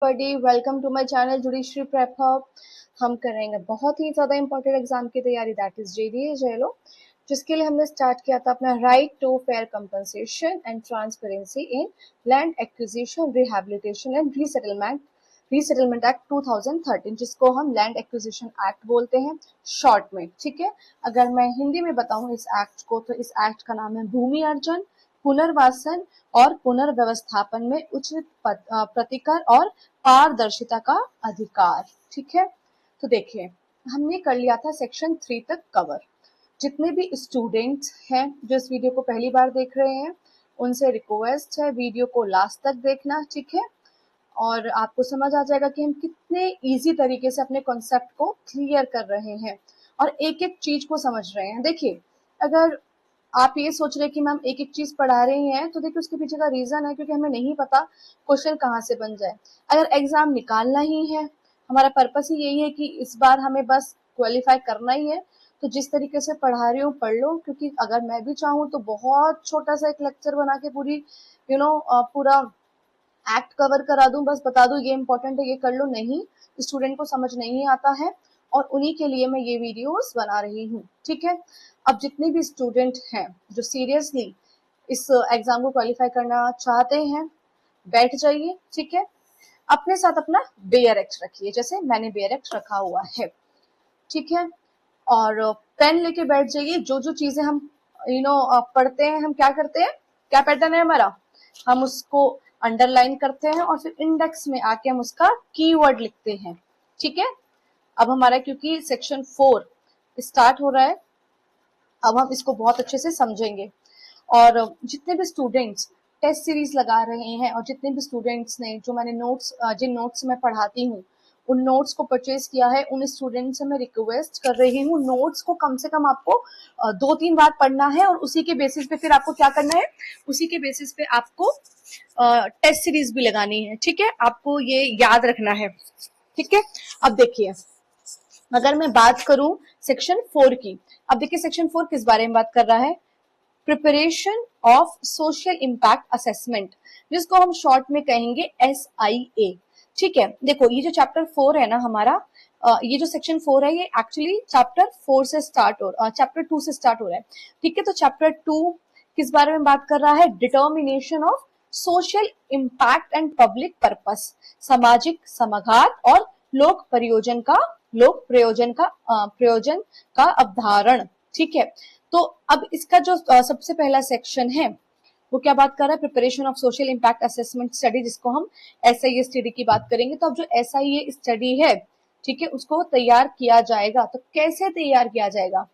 Buddy welcome to my channel judiciary prep hub. हम करेंगे बहुत ही ज़्यादा इंपॉर्टेंट एग्जाम की तैयारी, दैट इज जेडीए जेलो, जिसके लिए हमने स्टार्ट किया था अपना right to fair compensation and transparency in land acquisition, rehabilitation and resettlement act 2013, जिसको हम लैंड एक्विजिशन एक्ट बोलते हैं शॉर्ट में। ठीक है, अगर मैं हिंदी में बताऊं इस एक्ट को, तो इस एक्ट का नाम है भूमि अर्जन, पुनर्वासन और पुनर्व्यवस्थापन में उचित प्रतिकर और पारदर्शिता का अधिकार। ठीक है, तो देखिए हमने कर लिया था सेक्शन 3 तक कवर। जितने भी स्टूडेंट्स हैं जो इस वीडियो को पहली बार देख रहे हैं, उनसे रिक्वेस्ट है वीडियो को लास्ट तक देखना। ठीक है, और आपको समझ आ जाएगा कि हम कितने इजी तरीके से अपने कॉन्सेप्ट को क्लियर कर रहे हैं और एक एक चीज को समझ रहे हैं। देखिए, अगर आप ये सोच रहे हैं कि मैम एक एक चीज पढ़ा रही हैं, तो देखिए उसके पीछे का रीजन है क्योंकि हमें नहीं पता क्वेश्चन कहाँ से बन जाए। अगर एग्जाम निकालना ही है, हमारा पर्पस ही यही है कि इस बार हमें बस क्वालिफाई करना ही है, तो जिस तरीके से पढ़ा रही हूँ पढ़ लो। क्योंकि अगर मैं भी चाहूँ तो बहुत छोटा सा एक लेक्चर बना के पूरी पूरा एक्ट कवर करा दूं, बस बता दूं ये इंपॉर्टेंट है ये कर लो। नहीं, स्टूडेंट को समझ नहीं आता है और उन्हीं के लिए मैं ये वीडियोस बना रही हूँ। ठीक है, अब जितने भी स्टूडेंट हैं जो सीरियसली इस एग्जाम को क्वालिफाई करना चाहते हैं, बैठ जाइए। ठीक है, अपने साथ अपना बेयर एक्ट रखिए, जैसे मैंने बेयर एक्ट रखा हुआ है। ठीक है, और पेन लेके बैठ जाइए। जो जो चीजें हम पढ़ते हैं, हम क्या करते हैं, क्या पैटर्न है हमारा, हम उसको अंडरलाइन करते हैं और फिर इंडेक्स में आके हम उसका कीवर्ड लिखते हैं। ठीक है, अब हमारा क्योंकि सेक्शन 4 स्टार्ट हो रहा है, अब हम इसको बहुत अच्छे से समझेंगे। और जितने भी स्टूडेंट्स टेस्ट सीरीज लगा रहे हैं और जितने भी स्टूडेंट्स ने जो मैंने नोट्स जिन नोट्स में पढ़ाती हूँ उन नोट्स को परचेज किया है, उन स्टूडेंट्स से मैं रिक्वेस्ट कर रही हूँ नोट्स को कम से कम आपको 2-3 बार पढ़ना है और उसी के बेसिस पे फिर आपको क्या करना है, उसी के बेसिस पे आपको टेस्ट सीरीज भी लगानी है। ठीक है, आपको ये याद रखना है। ठीक है, अब देखिए अगर मैं बात करूं सेक्शन 4 की, अब देखिए सेक्शन 4 किस बारे में बात कर रहा है, preparation of social impact assessment, जिसको हम शॉर्ट में कहेंगे SIA। ठीक है, देखो ये जो चैप्टर 4 है ना हमारा, ये जो सेक्शन 4 है ये एक्चुअली चैप्टर 2 से स्टार्ट हो रहा है। ठीक है, तो चैप्टर 2 किस बारे में बात कर रहा है, determination of social impact and public purpose, सामाजिक समाघात और प्रयोजन का अवधारण। ठीक है, तो अब इसका जो सबसे पहला सेक्शन है वो क्या बात कर रहा है, preparation of social impact assessment study, जिसको हम SIA स्टडी की बात करेंगे। तो अब जो SIA स्टडी है, ठीक है, उसको तैयार किया जाएगा। तो कैसे तैयार किया जाएगा,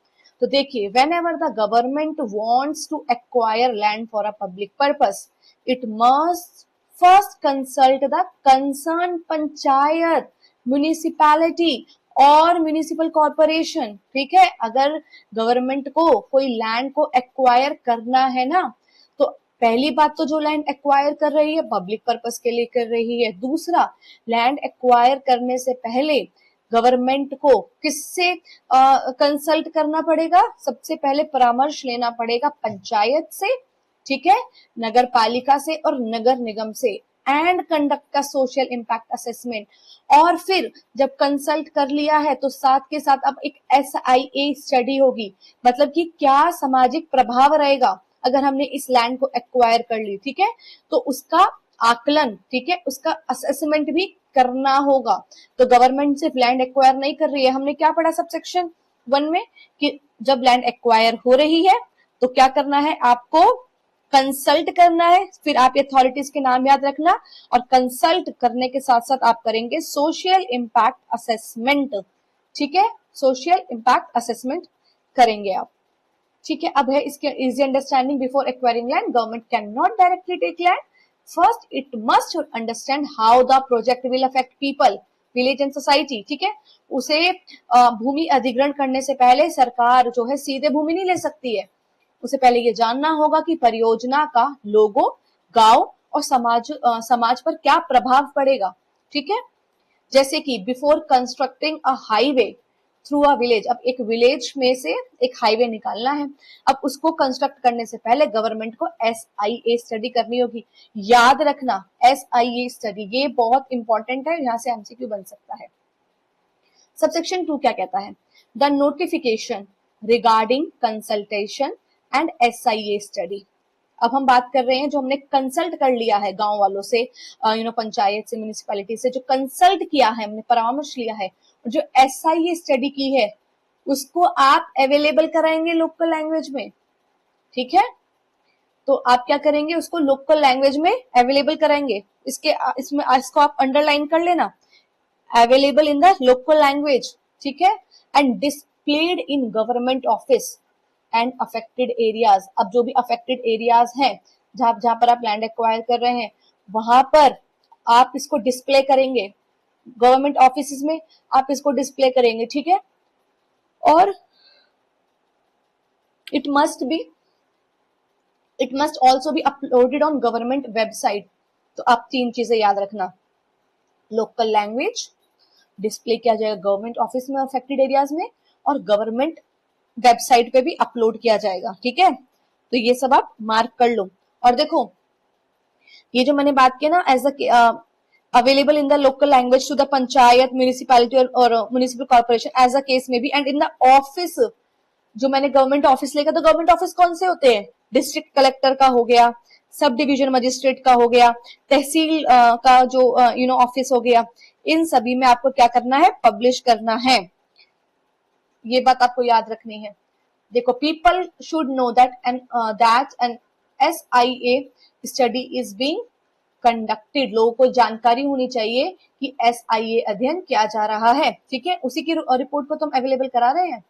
तो देखिए whenever the government wants to acquire land for a public purpose, it must first consult the concern panchayat, municipality और म्युनिसिपल कॉर्पोरेशन। ठीक है, अगर गवर्नमेंट को कोई लैंड को एक्वायर करना है ना, तो पहली बात तो जो लैंड एक्वायर कर रही है पब्लिक पर्पस के लिए कर रही है। दूसरा, लैंड एक्वायर करने से पहले गवर्नमेंट को किससे कंसल्ट करना पड़ेगा, सबसे पहले परामर्श लेना पड़ेगा पंचायत से, ठीक है, नगर पालिका से और नगर निगम से, एंड कंडक्ट का सोशल इम्पैक्ट असेसमेंट। और फिर जब कंसल्ट कर लिया है तो साथ के साथ अब एक SIA स्टडी होगी, मतलब कि क्या सामाजिक प्रभाव रहेगा अगर हमने इस लैंड को एक्वायर कर ली। ठीक है, तो उसका आकलन, ठीक है, उसका असेसमेंट भी करना होगा। तो गवर्नमेंट सिर्फ लैंड एक्वायर नहीं कर रही है, हमने क्या पढ़ा सब सेक्शन 1 में कि जब लैंड एक्वायर हो रही है तो क्या करना है, आपको कंसल्ट करना है। फिर आप अथॉरिटीज के नाम याद रखना, और कंसल्ट करने के साथ साथ आप करेंगे सोशल इम्पैक्ट असेसमेंट। ठीक है, सोशल इम्पैक्ट असेसमेंट करेंगे आप। ठीक है, अब है इसके easy understanding, before acquiring land government can not directly take land, first it must understand how the project will affect people, village and society. ठीक है, उसे भूमि अधिग्रहण करने से पहले सरकार जो है सीधे भूमि नहीं ले सकती है, उसे पहले ये जानना होगा कि परियोजना का लोगों, गांव और समाज पर क्या प्रभाव पड़ेगा। ठीक है, जैसे कि before constructing a highway, through a village. अब एक विलेज में से एक हाईवे निकालना है, अब उसको कंस्ट्रक्ट करने से पहले गवर्नमेंट को SIA स्टडी करनी होगी। याद रखना SIA स्टडी, ये बहुत इंपॉर्टेंट है, यहाँ से MCQ बन सकता है। सबसेक्शन 2 क्या कहता है? The notification regarding consultation and SIA study. अब हम बात कर रहे हैं जो हमने कंसल्ट कर लिया है गांव वालों से, पंचायत से, म्यूनिसिपैलिटी से, जो कंसल्ट किया है, हमने परामर्श लिया है, जो SIA स्टडी की है उसको आप अवेलेबल कराएंगे लोकल लैंग्वेज में। ठीक है, तो आप क्या करेंगे, उसको लोकल लैंग्वेज में अवेलेबल कराएंगे। इसमें इसको आप अंडरलाइन कर लेना, available in the local language. ठीक है, and displayed in government office and affected areas. अब जो भी अफेक्टेड एरियाज हैं, जहां पर आप लैंड एक्वायर कर रहे हैं, वहां पर आप इसको डिस्प्ले करेंगे, गवर्नमेंट ऑफिस में आप इसको डिस्प्ले करेंगे। ठीक है, और it must also be uploaded on government website. तो आप 3 चीजें याद रखना, लोकल लैंग्वेज डिस्प्ले किया जाएगा गवर्नमेंट ऑफिस में अफेक्टेड एरियाज में, और गवर्नमेंट वेबसाइट पे भी अपलोड किया जाएगा। ठीक है, तो ये सब आप मार्क कर लो। और देखो, ये जो मैंने बात की ना, as available in the local language to the panchayat, municipality और municipal corporation as a case में भी, एंड इन द ऑफिस। जो मैंने गवर्नमेंट ऑफिस लेकर, तो गवर्नमेंट ऑफिस कौन से होते हैं? डिस्ट्रिक्ट कलेक्टर का हो गया, सब डिवीजन मजिस्ट्रेट का हो गया, तहसील का जो ऑफिस हो गया, इन सभी में आपको क्या करना है? पब्लिश करना है। ये बात आपको याद रखनी है। देखो, people should know that an SIA study is being conducted. लोगों को जानकारी होनी चाहिए कि SIA अध्ययन किया जा रहा है। ठीक है, उसी की रिपोर्ट को तो हम अवेलेबल करा रहे हैं।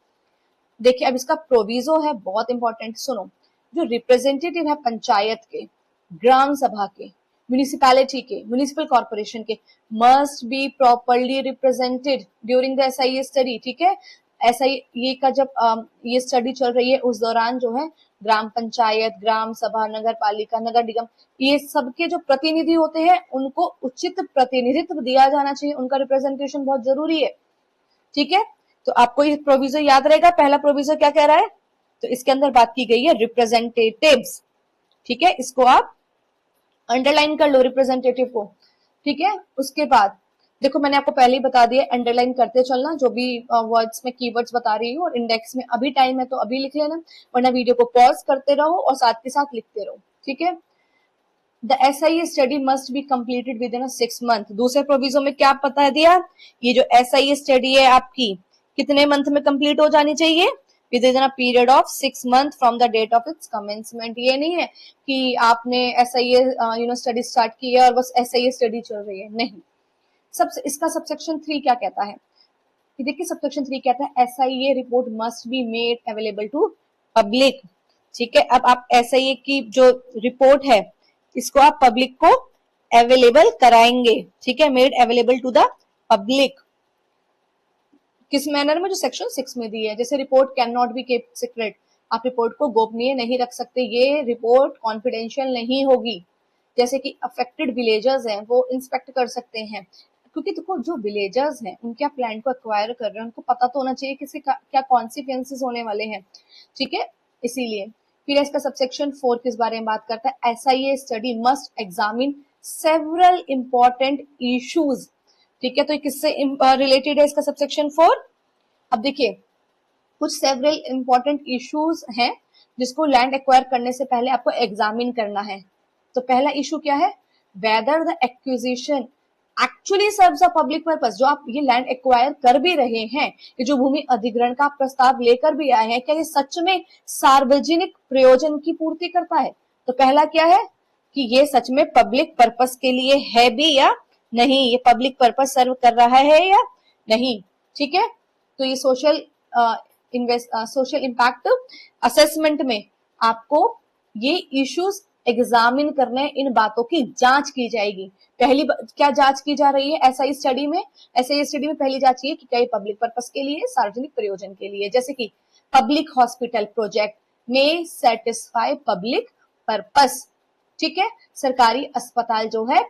देखिए, अब इसका प्रोविजो है बहुत इंपॉर्टेंट, सुनो। जो रिप्रेजेंटेटिव है पंचायत के, ग्राम सभा के, म्यूनिसिपैलिटी के, म्यूनिसिपल कॉर्पोरेशन के, must be properly represented during the SIA study. ठीक है, SIA का जब ये स्टडी चल रही है, उस दौरान जो है ग्राम पंचायत, ग्राम सभा, नगर पालिका, नगर निगम, ये सबके जो प्रतिनिधि होते हैं उनको उचित प्रतिनिधित्व दिया जाना चाहिए, उनका रिप्रेजेंटेशन बहुत जरूरी है। ठीक है, तो आपको ये प्रोविजो याद रहेगा। पहला प्रोविजो क्या कह रहा है? तो इसके अंदर बात की गई है रिप्रेजेंटेटिव्स। ठीक है, इसको आप अंडरलाइन कर लो, रिप्रेजेंटेटिव को। ठीक है, उसके बाद देखो, मैंने आपको पहले ही बता दिया, अंडरलाइन करते चलना जो भी वर्ड्स में कीवर्ड्स बता रही हूँ, और इंडेक्स में अभी टाइम है तो अभी लिख लेना, वरना वीडियो को पॉज करते रहो और साथ के साथ लिखते रहो। ठीक है, the SIA study must be completed with in 6 month. दूसरे प्रोविजो में क्या बता दिया? ये जो SIA स्टडी है आपकी कितने मंथ में कंप्लीट हो जानी चाहिए? Within a period of 6 month from the date of its commencement. ये नहीं है कि आपने SIA स्टडी स्टार्ट की है और बस SIA स्टडी चल रही है, नहीं। इसका सबसेक्शन 3 क्या कहता है? देखिए, सबसेक्शन 3 कहता है SIA report must be made available to public. ठीक है, अब आप SIA की जो रिपोर्ट है इसको आप पब्लिक को अवेलेबल कराएंगे। ठीक है, made available to the public. किस मैनर में? जो सेक्शन 6 में दी है। जैसे report can not be kept secret, आप रिपोर्ट को गोपनीय नहीं रख सकते, ये रिपोर्ट कॉन्फिडेंशियल नहीं होगी। जैसे कि अफेक्टेड विलेजर्स हैं, वो इंस्पेक्ट कर सकते हैं, क्योंकि देखो, जो विलेजर्स हैं उनके आप लैंड को एक्वायर कर रहे हैं, उनको पता तो होना चाहिए कि क्या कॉन्सिक्वेंसेस होने वाले हैं। ठीक है, इसीलिए। फिर इसका सबसेक्शन 4 किस बारे में बात करता है? SIA study must examine several important issues. ठीक है, तो किससे रिलेटेड है इसका सबसेक्शन 4? अब देखिए, कुछ सेवरल इंपॉर्टेंट इश्यूज हैं जिसको लैंड एक्वायर करने से पहले आपको एग्जामिन करना है। तो पहला इशू क्या है? Whether the acquisition actually serves a public purpose. जो आप ये लैंड एक्वायर कर भी रहे हैं, ये जो भूमि अधिग्रहण का प्रस्ताव लेकर भी आए हैं, क्या ये सच में सार्वजनिक प्रयोजन की पूर्ति करता है? तो पहला क्या है कि ये सच में पब्लिक पर्पस के लिए है भी या नहीं, ये पब्लिक पर्पस सर्व कर रहा है या नहीं। ठीक है, तो ये सोशल इम्पैक्ट असेसमेंट में आपको ये इश्यूज एग्जामिन करने, इन बातों की जांच की जाएगी। पहली क्या जांच की जा रही है SIA स्टडी में? SIA स्टडी में पहली जांच ये कि क्या ये पब्लिक पर्पस के लिए, सार्वजनिक प्रयोजन के लिए। जैसे कि पब्लिक हॉस्पिटल प्रोजेक्ट में सेटिस्फाई पब्लिक पर्पस। ठीक है, सरकारी अस्पताल जो है,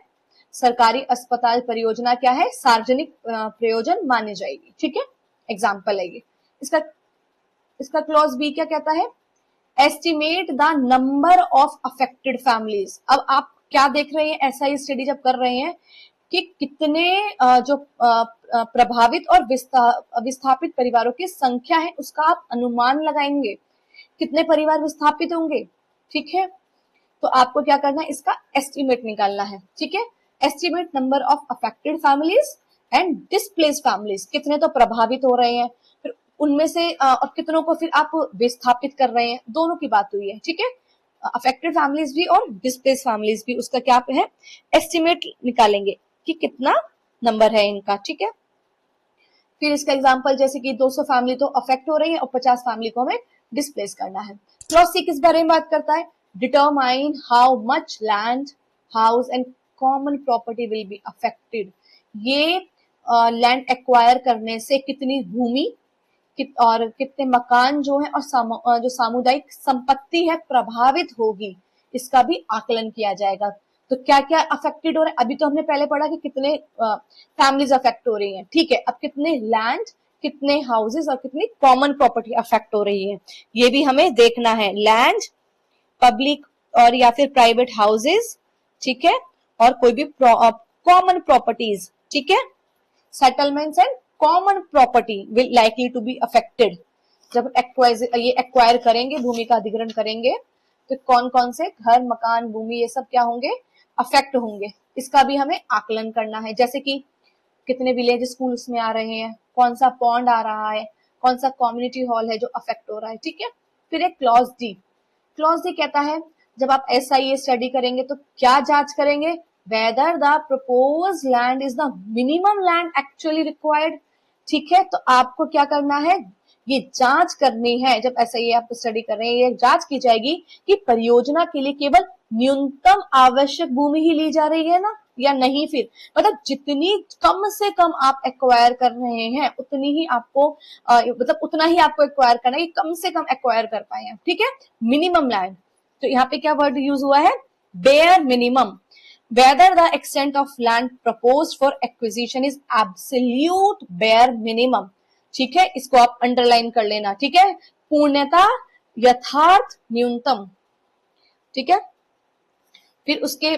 सरकारी अस्पताल परियोजना क्या है? सार्वजनिक प्रयोजन मानी जाएगी। ठीक है, एग्जाम्पल है ये। इसका क्लॉज बी क्या कहता है, estimate the number of affected families. अब आप क्या देख रहे हैं, ऐसा ही स्टडी जब कर रहे हैं कि कितने जो प्रभावित और विस्थापित परिवारों की संख्या है उसका आप अनुमान लगाएंगे, कितने परिवार विस्थापित होंगे, ठीक है। तो आपको क्या करना है, इसका एस्टिमेट निकालना है, ठीक है। Estimate number of affected families and displaced families, कितने तो प्रभावित हो रहे हैं, फिर उनमें से और कितनों को फिर आप विस्थापित कर रहे हैं, दोनों की बात हुई है, ठीक है। अफेक्टेड फैमिलीज भी और डिस्प्लेस्ड फैमिलीज भी, उसका क्या है, एस्टिमेट निकालेंगे कि कितना नंबर है इनका, ठीक है। फिर इसका एग्जांपल जैसे कि 200 फैमिली तो अफेक्ट हो रही है और 50 फैमिली को हमें डिस्प्लेस करना है। क्लॉज सी किस बारे में बात करता है, determine how much land, house and common property will be affected. ये लैंड एक्वायर करने से कितनी भूमि और कितने मकान जो है और जो सामुदायिक संपत्ति है प्रभावित होगी, इसका भी आकलन किया जाएगा। तो क्या क्या अफेक्टेड हो रहा है, अभी तो हमने पहले पढ़ा कि कितने फैमिलीज अफेक्ट हो रही हैं, ठीक है। अब कितने लैंड, कितने हाउसेस और कितनी कॉमन प्रॉपर्टी अफेक्ट हो रही है, ये भी हमें देखना है। लैंड, पब्लिक और या फिर प्राइवेट हाउसेस, ठीक है, और कोई भी कॉमन प्रॉपर्टीज, ठीक है। Settlements and common property will likely to be affected. जब ये एक्वायर करेंगे, भूमि का अधिग्रहण करेंगे, तो कौन कौन से घर, मकान, भूमि, ये सब क्या होंगे, अफेक्ट होंगे, इसका भी हमें आकलन करना है। जैसे कि कितने विलेज स्कूल उसमें आ रहे हैं, कौन सा पॉन्ड आ रहा है, कौन सा कम्युनिटी हॉल है जो अफेक्ट हो रहा है, ठीक है। फिर एक क्लॉज डी। क्लॉज डी कहता है जब आप SIA स्टडी करेंगे तो क्या जांच करेंगे, whether the proposed land is the minimum land actually required, ठीक है। तो आपको क्या करना है, ये जांच करनी है। जब SIA आप स्टडी कर रहे हैं, ये जांच की जाएगी कि परियोजना के लिए केवल न्यूनतम आवश्यक भूमि ही ली जा रही है ना, या नहीं। फिर मतलब जितनी कम से कम आप एक्वायर कर रहे हैं उतनी ही आपको मतलब उतना ही आपको एक्वायर करना है, कम से कम एक्वायर कर पाए हैं, ठीक है। मिनिमम लैंड, तो यहाँ पे क्या वर्ड यूज हुआ है, bare minimum. Whether the extent of land proposed for acquisition is absolute bare minimum, ठीक है, इसको आप अंडरलाइन कर लेना, ठीक है। पूर्णता, यथार्थ न्यूनतम, ठीक है। फिर उसके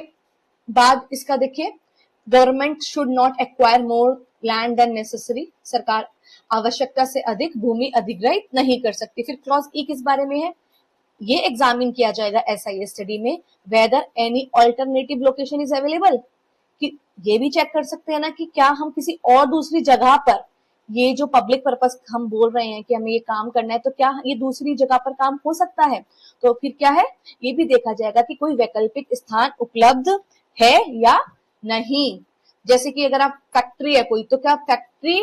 बाद इसका देखिए, government should not acquire more land than necessary, सरकार आवश्यकता से अधिक भूमि अधिग्रहित नहीं कर सकती। फिर क्लॉज ई किस बारे में है, ये एग्जामिन किया जाएगा SIA स्टडी में, whether any alternative location is available, कि ये भी चेक कर सकते हैं ना कि क्या हम किसी और दूसरी जगह पर, ये जो पब्लिक पर्पस हम बोल रहे हैं कि हमें ये काम करना है, तो क्या ये दूसरी जगह पर काम हो सकता है। तो फिर क्या है, ये भी देखा जाएगा कि कोई वैकल्पिक स्थान उपलब्ध है या नहीं। जैसे कि अगर आप फैक्ट्री है कोई, तो क्या factory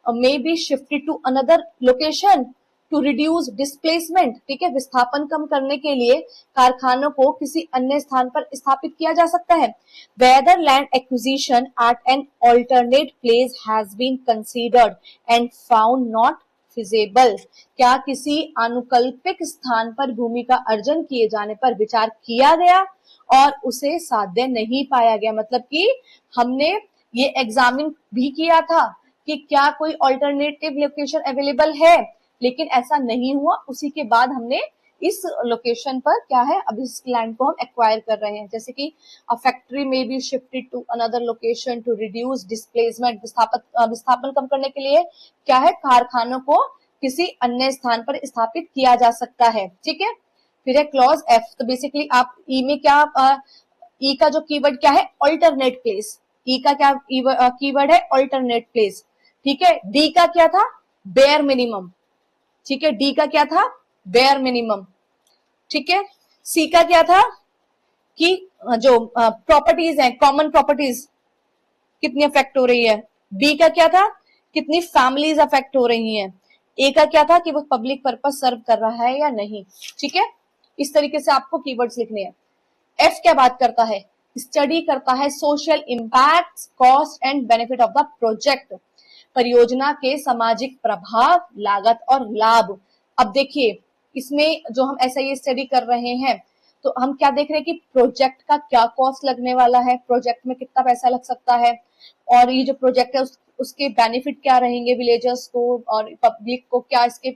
may be shifted to another location to reduce displacement, ठीक है। विस्थापन कम करने के लिए कारखानों को किसी अन्य स्थान पर स्थापित किया जा सकता है। Whether land acquisition at an alternate place has been considered and found not feasible, क्या किसी अनुकल्पिक स्थान पर भूमि का अर्जन किए जाने पर विचार किया गया और उसे साध्य नहीं पाया गया। मतलब कि हमने ये एग्जामिन भी किया था कि क्या कोई ऑल्टरनेटिव लोकेशन अवेलेबल है, लेकिन ऐसा नहीं हुआ। उसी के बाद हमने इस लोकेशन पर क्या है, अब इस लैंड को हम एक्वायर कर रहे हैं। जैसे कि a factory may be shifted to another location to reduce displacement, विस्थापन कम करने के लिए क्या है, कारखानों को किसी अन्य स्थान पर स्थापित किया जा सकता है, ठीक है। फिर है क्लॉज एफ। तो बेसिकली आप ई में क्या, ई का जो कीवर्ड क्या है, ऑल्टरनेट प्लेस। ई का क्या कीवर्ड है, ऑल्टरनेट प्लेस, ठीक है। डी का क्या था, बेयर मिनिमम, ठीक है। डी का क्या था, बेयर मिनिमम, ठीक है। सी का क्या था कि जो प्रॉपर्टीज हैं, कॉमन प्रॉपर्टीज कितनी अफेक्ट हो रही है। बी का क्या था, कितनी फैमिलीज अफेक्ट हो रही हैं। ए का क्या था कि वो पब्लिक पर्पस सर्व कर रहा है या नहीं, ठीक है। इस तरीके से आपको कीवर्ड्स लिखने हैं। एफ क्या बात करता है, स्टडी करता है social impact, cost and benefit of the project, परियोजना के सामाजिक प्रभाव, लागत और लाभ। अब देखिए, इसमें जो हम SIA स्टडी कर रहे हैं तो हम क्या देख रहे हैं कि प्रोजेक्ट का क्या कॉस्ट लगने वाला है, प्रोजेक्ट में कितना पैसा लग सकता है, और ये जो प्रोजेक्ट है उसके बेनिफिट क्या रहेंगे विलेजर्स को और पब्लिक को, क्या इसके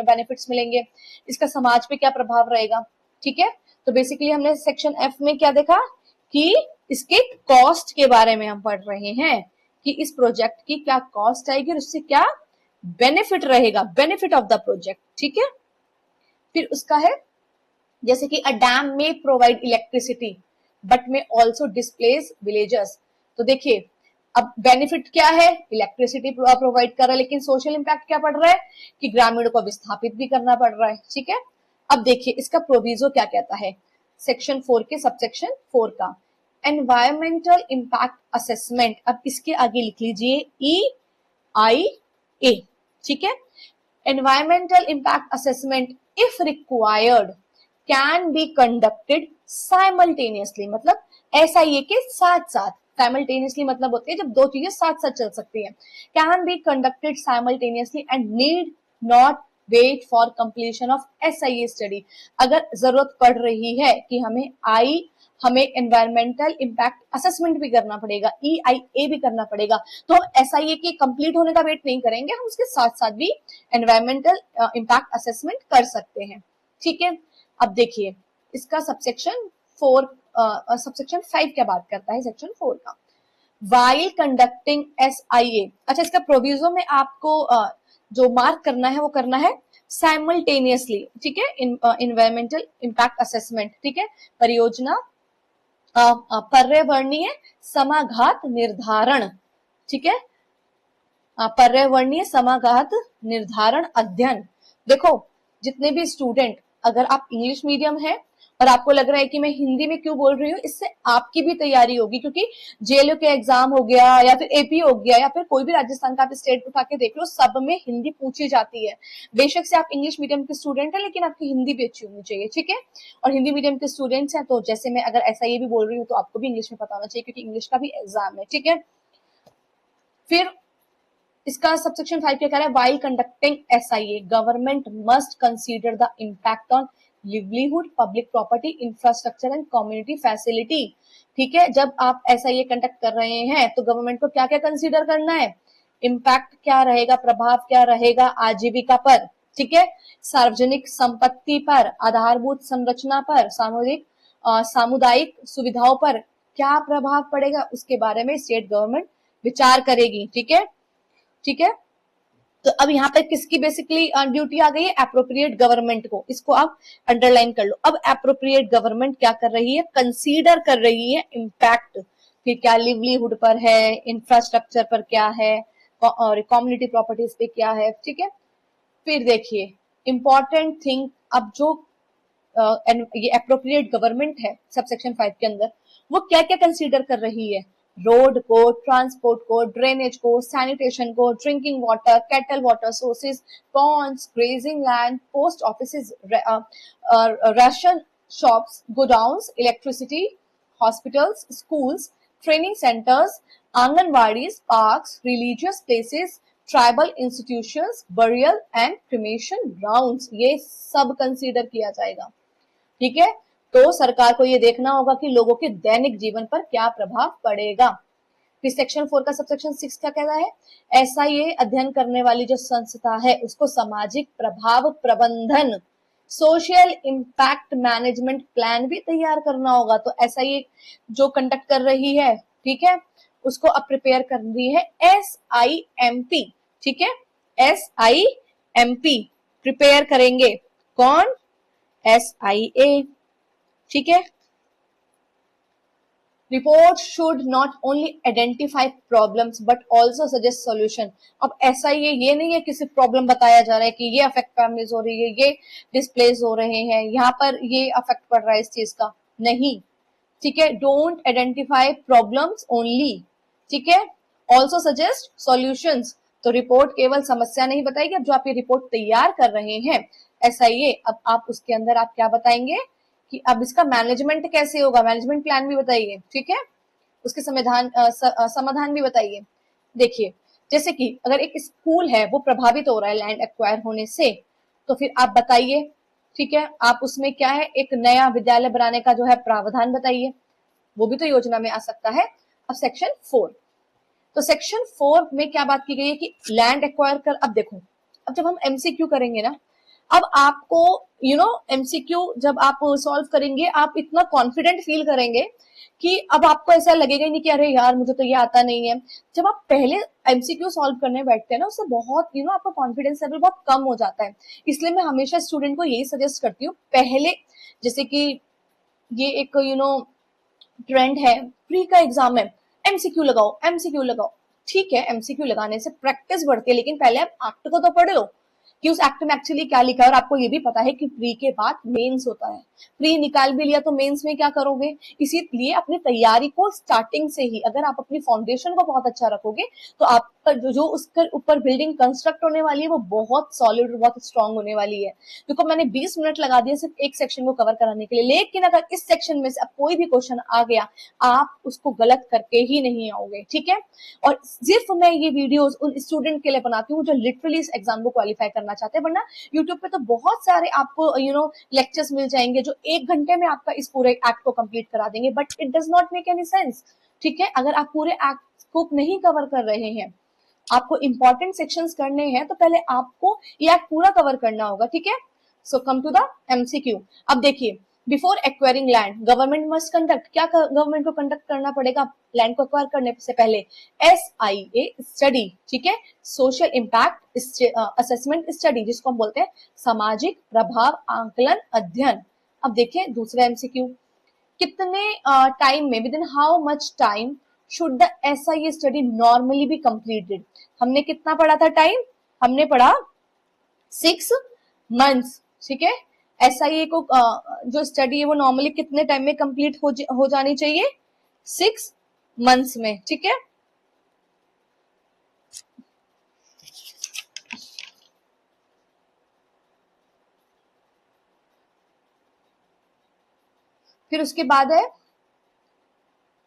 बेनिफिट्स मिलेंगे, इसका समाज पे क्या प्रभाव रहेगा। ठीक है, तो बेसिकली हमने सेक्शन एफ में क्या देखा कि इसके कॉस्ट के बारे में हम पढ़ रहे हैं कि इस प्रोजेक्ट की क्या कॉस्ट आएगी और उससे क्या बेनिफिट रहेगा, बेनिफिट ऑफ द प्रोजेक्ट। ठीक है, फिर उसका है जैसे कि अ डैम में प्रोवाइड इलेक्ट्रिसिटी बट में ऑल्सो डिस्प्लेस विलेजर्स। तो देखिए अब बेनिफिट क्या है, इलेक्ट्रिसिटी प्रोवाइड कर रहा है, लेकिन सोशल इंपैक्ट क्या पड़ रहा है कि ग्रामीणों को विस्थापित भी करना पड़ रहा है। ठीक है, अब देखिए इसका प्रोविजो क्या कहता है, सेक्शन 4 के सबसेक्शन 4 का एनवायरमेंटल इंपैक्ट असेसमेंट। अब इसके आगे लिख लीजिए EIA। ठीक है, environmental impact assessment if required can be conducted simultaneously, मतलब SIA के साथ साथ। साइमल्टेनियसली मतलब होती है जब दो चीजें साथ साथ चल सकती हैं। Can be conducted simultaneously and need not wait for completion of SIA study. अगर जरूरत पड़ रही है कि हमें एनवायरमेंटल इंपैक्ट असेसमेंट भी करना पड़ेगा, EIA भी करना पड़ेगा, तो हम SIA के कंप्लीट होने का वेट नहीं करेंगे, हम उसके साथ साथ भी एनवायरमेंटल इंपैक्ट असेसमेंट कर सकते हैं। ठीक है, अब देखिए इसका सबसेक्शन 4 सबसेक्शन 5 क्या बात करता है, सेक्शन 4 का वाइल कंडक्टिंग SIA। अच्छा, इसका प्रोविजो में आपको जो मार्क करना है वो करना है साइमल्टेनियसली। ठीक है, इन्वायरमेंटल इंपैक्ट असेसमेंट। ठीक है, परियोजना पर्यावरणीय समाघात निर्धारण। ठीक है, पर्यावरणीय समाघात निर्धारण अध्ययन। देखो जितने भी स्टूडेंट, अगर आप इंग्लिश मीडियम है और आपको लग रहा है कि मैं हिंदी में क्यों बोल रही हूँ, इससे आपकी भी तैयारी होगी, क्योंकि JLU के एग्जाम हो गया या फिर AP हो गया या फिर कोई भी राजस्थान का आप स्टेट उठा के देख लो, सब में हिंदी पूछी जाती है। बेशक से आप इंग्लिश मीडियम के स्टूडेंट है लेकिन आपकी हिंदी भी अच्छी होनी चाहिए। ठीक है, और हिंदी मीडियम के स्टूडेंट्स हैं तो जैसे मैं अगर SIA भी बोल रही हूँ तो आपको भी इंग्लिश में पता होना चाहिए, क्योंकि इंग्लिश का भी एग्जाम है। ठीक है, फिर इसका सबसेक्शन 5 क्या कह रहा है, while conducting SIA government must consider the impact on livelihood, public property, infrastructure and community facility. ठीक है, जब आप SIA कंडक्ट कर रहे हैं तो गवर्नमेंट को क्या क्या कंसीडर करना है, इम्पैक्ट क्या रहेगा, प्रभाव क्या रहेगा आजीविका पर, ठीक है, सार्वजनिक संपत्ति पर, आधारभूत संरचना पर, सामुदायिक सुविधाओं पर क्या प्रभाव पड़ेगा, उसके बारे में स्टेट गवर्नमेंट विचार करेगी। ठीक है, ठीक है, तो अब यहाँ पे किसकी बेसिकली ड्यूटी आ गई है, एप्रोप्रिएट गवर्नमेंट को, इसको आप अंडरलाइन कर लो। अब एप्रोप्रिएट गवर्नमेंट क्या कर रही है, कंसीडर कर रही है इम्पैक्ट, फिर क्या लिवलीहुड पर है, इंफ्रास्ट्रक्चर पर क्या है, और कम्युनिटी प्रॉपर्टीज पे क्या है। ठीक है, फिर देखिए इंपॉर्टेंट थिंग, अब जो ये एप्रोप्रिएट गवर्नमेंट है सबसेक्शन 5 के अंदर, वो क्या क्या कंसीडर कर रही है, रोड को, ट्रांसपोर्ट को, ड्रेनेज को, सैनिटेशन को, drinking water, cattle water sources, ponds, grazing land, post offices, ration shops, godowns, electricity, hospitals, schools, training centres, anganwadis, parks, religious places, tribal institutions, burial and cremation grounds, ये सब consider किया जाएगा। ठीक है, तो सरकार को ये देखना होगा कि लोगों के दैनिक जीवन पर क्या प्रभाव पड़ेगा। फिर सेक्शन 4 का सबसेक्शन 6 क्या कहता है, SIA अध्ययन करने वाली जो संस्था है उसको सामाजिक प्रभाव प्रबंधन, सोशल इम्पैक्ट मैनेजमेंट प्लान भी तैयार करना होगा। तो SIA जो कंडक्ट कर रही है, ठीक है, उसको अब प्रिपेयर कर रही है SIMP। ठीक है, SIMP प्रिपेयर करेंगे कौन, SIA। ठीक है, report should not only identify problems but also suggest solution. अब SIA ये नहीं है कि सिर्फ प्रॉब्लम बताया जा रहा है कि ये अफेक्ट फैमिलीज हो रही है, ये डिस्प्लेस हो रहे हैं, यहाँ पर ये अफेक्ट पड़ रहा है इस चीज का, नहीं। ठीक है, डोंट आइडेंटिफाई प्रॉब्लम्स ओनली। ठीक है, ऑल्सो सजेस्ट सॉल्यूशंस। तो रिपोर्ट केवल समस्या नहीं बताएगी, अब जो आप ये रिपोर्ट तैयार कर रहे हैं SIA, अब आप उसके अंदर आप क्या बताएंगे कि अब इसका मैनेजमेंट कैसे होगा, मैनेजमेंट प्लान भी बताइए। ठीक है, उसके समाधान भी बताइए। देखिए जैसे कि अगर एक स्कूल है वो प्रभावित हो रहा है लैंड एक्वायर होने से, तो फिर आप बताइए ठीक है, आप उसमें क्या है, एक नया विद्यालय बनाने का जो है प्रावधान बताइए, वो भी तो योजना में आ सकता है। अब सेक्शन 4, तो सेक्शन 4 में क्या बात की गई है कि लैंड एक्वायर कर, अब देखो, अब जब हम एमसीक्यू करेंगे ना, अब आपको एमसीक्यू जब आप सॉल्व करेंगे, आप इतना कॉन्फिडेंट फील करेंगे कि अब आपको ऐसा लगेगा ही नहीं कि अरे यार मुझे तो ये आता नहीं है। जब आप पहले एमसीक्यू सॉल्व करने बैठते हैं ना, उससे बहुत आपका कॉन्फिडेंस लेवल बहुत कम हो जाता है। इसलिए मैं हमेशा स्टूडेंट को यही सजेस्ट करती हूँ, पहले जैसे कि ये एक ट्रेंड है, प्री का एग्जाम है, एमसीक्यू लगाओ एमसीक्यू लगाओ। ठीक है, एमसीक्यू लगाने से प्रैक्टिस बढ़ती है, लेकिन पहले आप एक्ट को तो पढ़ लो कि उस एक्ट में एक्चुअली क्या लिखा है। और आपको ये भी पता है कि प्री के बाद मेंस होता है, प्री निकाल भी लिया तो मेंस में क्या करोगे। इसीलिए अपनी तैयारी को स्टार्टिंग से ही, अगर आप अपनी फाउंडेशन को बहुत अच्छा रखोगे तो आपका जो उसके ऊपर बिल्डिंग कंस्ट्रक्ट होने वाली है वो बहुत सॉलिड और बहुत स्ट्रांग होने वाली है। देखो मैंने 20 मिनट लगा दिए सिर्फ एक सेक्शन को कवर कराने के लिए, लेकिन अगर इस सेक्शन में से अब कोई भी क्वेश्चन आ गया, आप उसको गलत करके ही नहीं आओगे। ठीक है, और सिर्फ मैं ये वीडियोस उन स्टूडेंट के लिए बनाती हूँ जो लिटरली इस एग्जाम को क्वालिफाई करना चाहते हैं, वरना यूट्यूब पे तो बहुत सारे आपको लेक्चर्स मिल जाएंगे जो 1 घंटे में आपका इस पूरे एक्ट को कंप्लीट करा देंगे, but it does not make any sense. ठीक है, अगर आप पूरे एक्ट को नहीं कवर कर रहे हैं, आपको इंपॉर्टेंट सेक्शंस करने हैं, तो पहले आपको ये एक्ट पूरा कवर करना होगा। ठीक है, सो कम टू द एमसीक्यू। अब देखिए, before acquiring land government must conduct, क्या गवर्नमेंट को कंडक्ट करना पड़ेगा लैंड को एक्वायर करने से पहले? SIA study. ठीक है, सोशल इम्पैक्ट असेसमेंट स्टडी, जिसको हम बोलते हैं सामाजिक प्रभाव आंकलन अध्ययन। अब देखिए दूसरा एमसीक्यू, कितने टाइम में, with in how much time should the SIA study normally be completed? हमने कितना पढ़ा था टाइम? हमने पढ़ा 6 मंथ्स। ठीक है, SIA को जो स्टडी है वो नॉर्मली कितने टाइम में कंप्लीट हो जानी चाहिए? 6 मंथ्स में। ठीक है, फिर उसके बाद है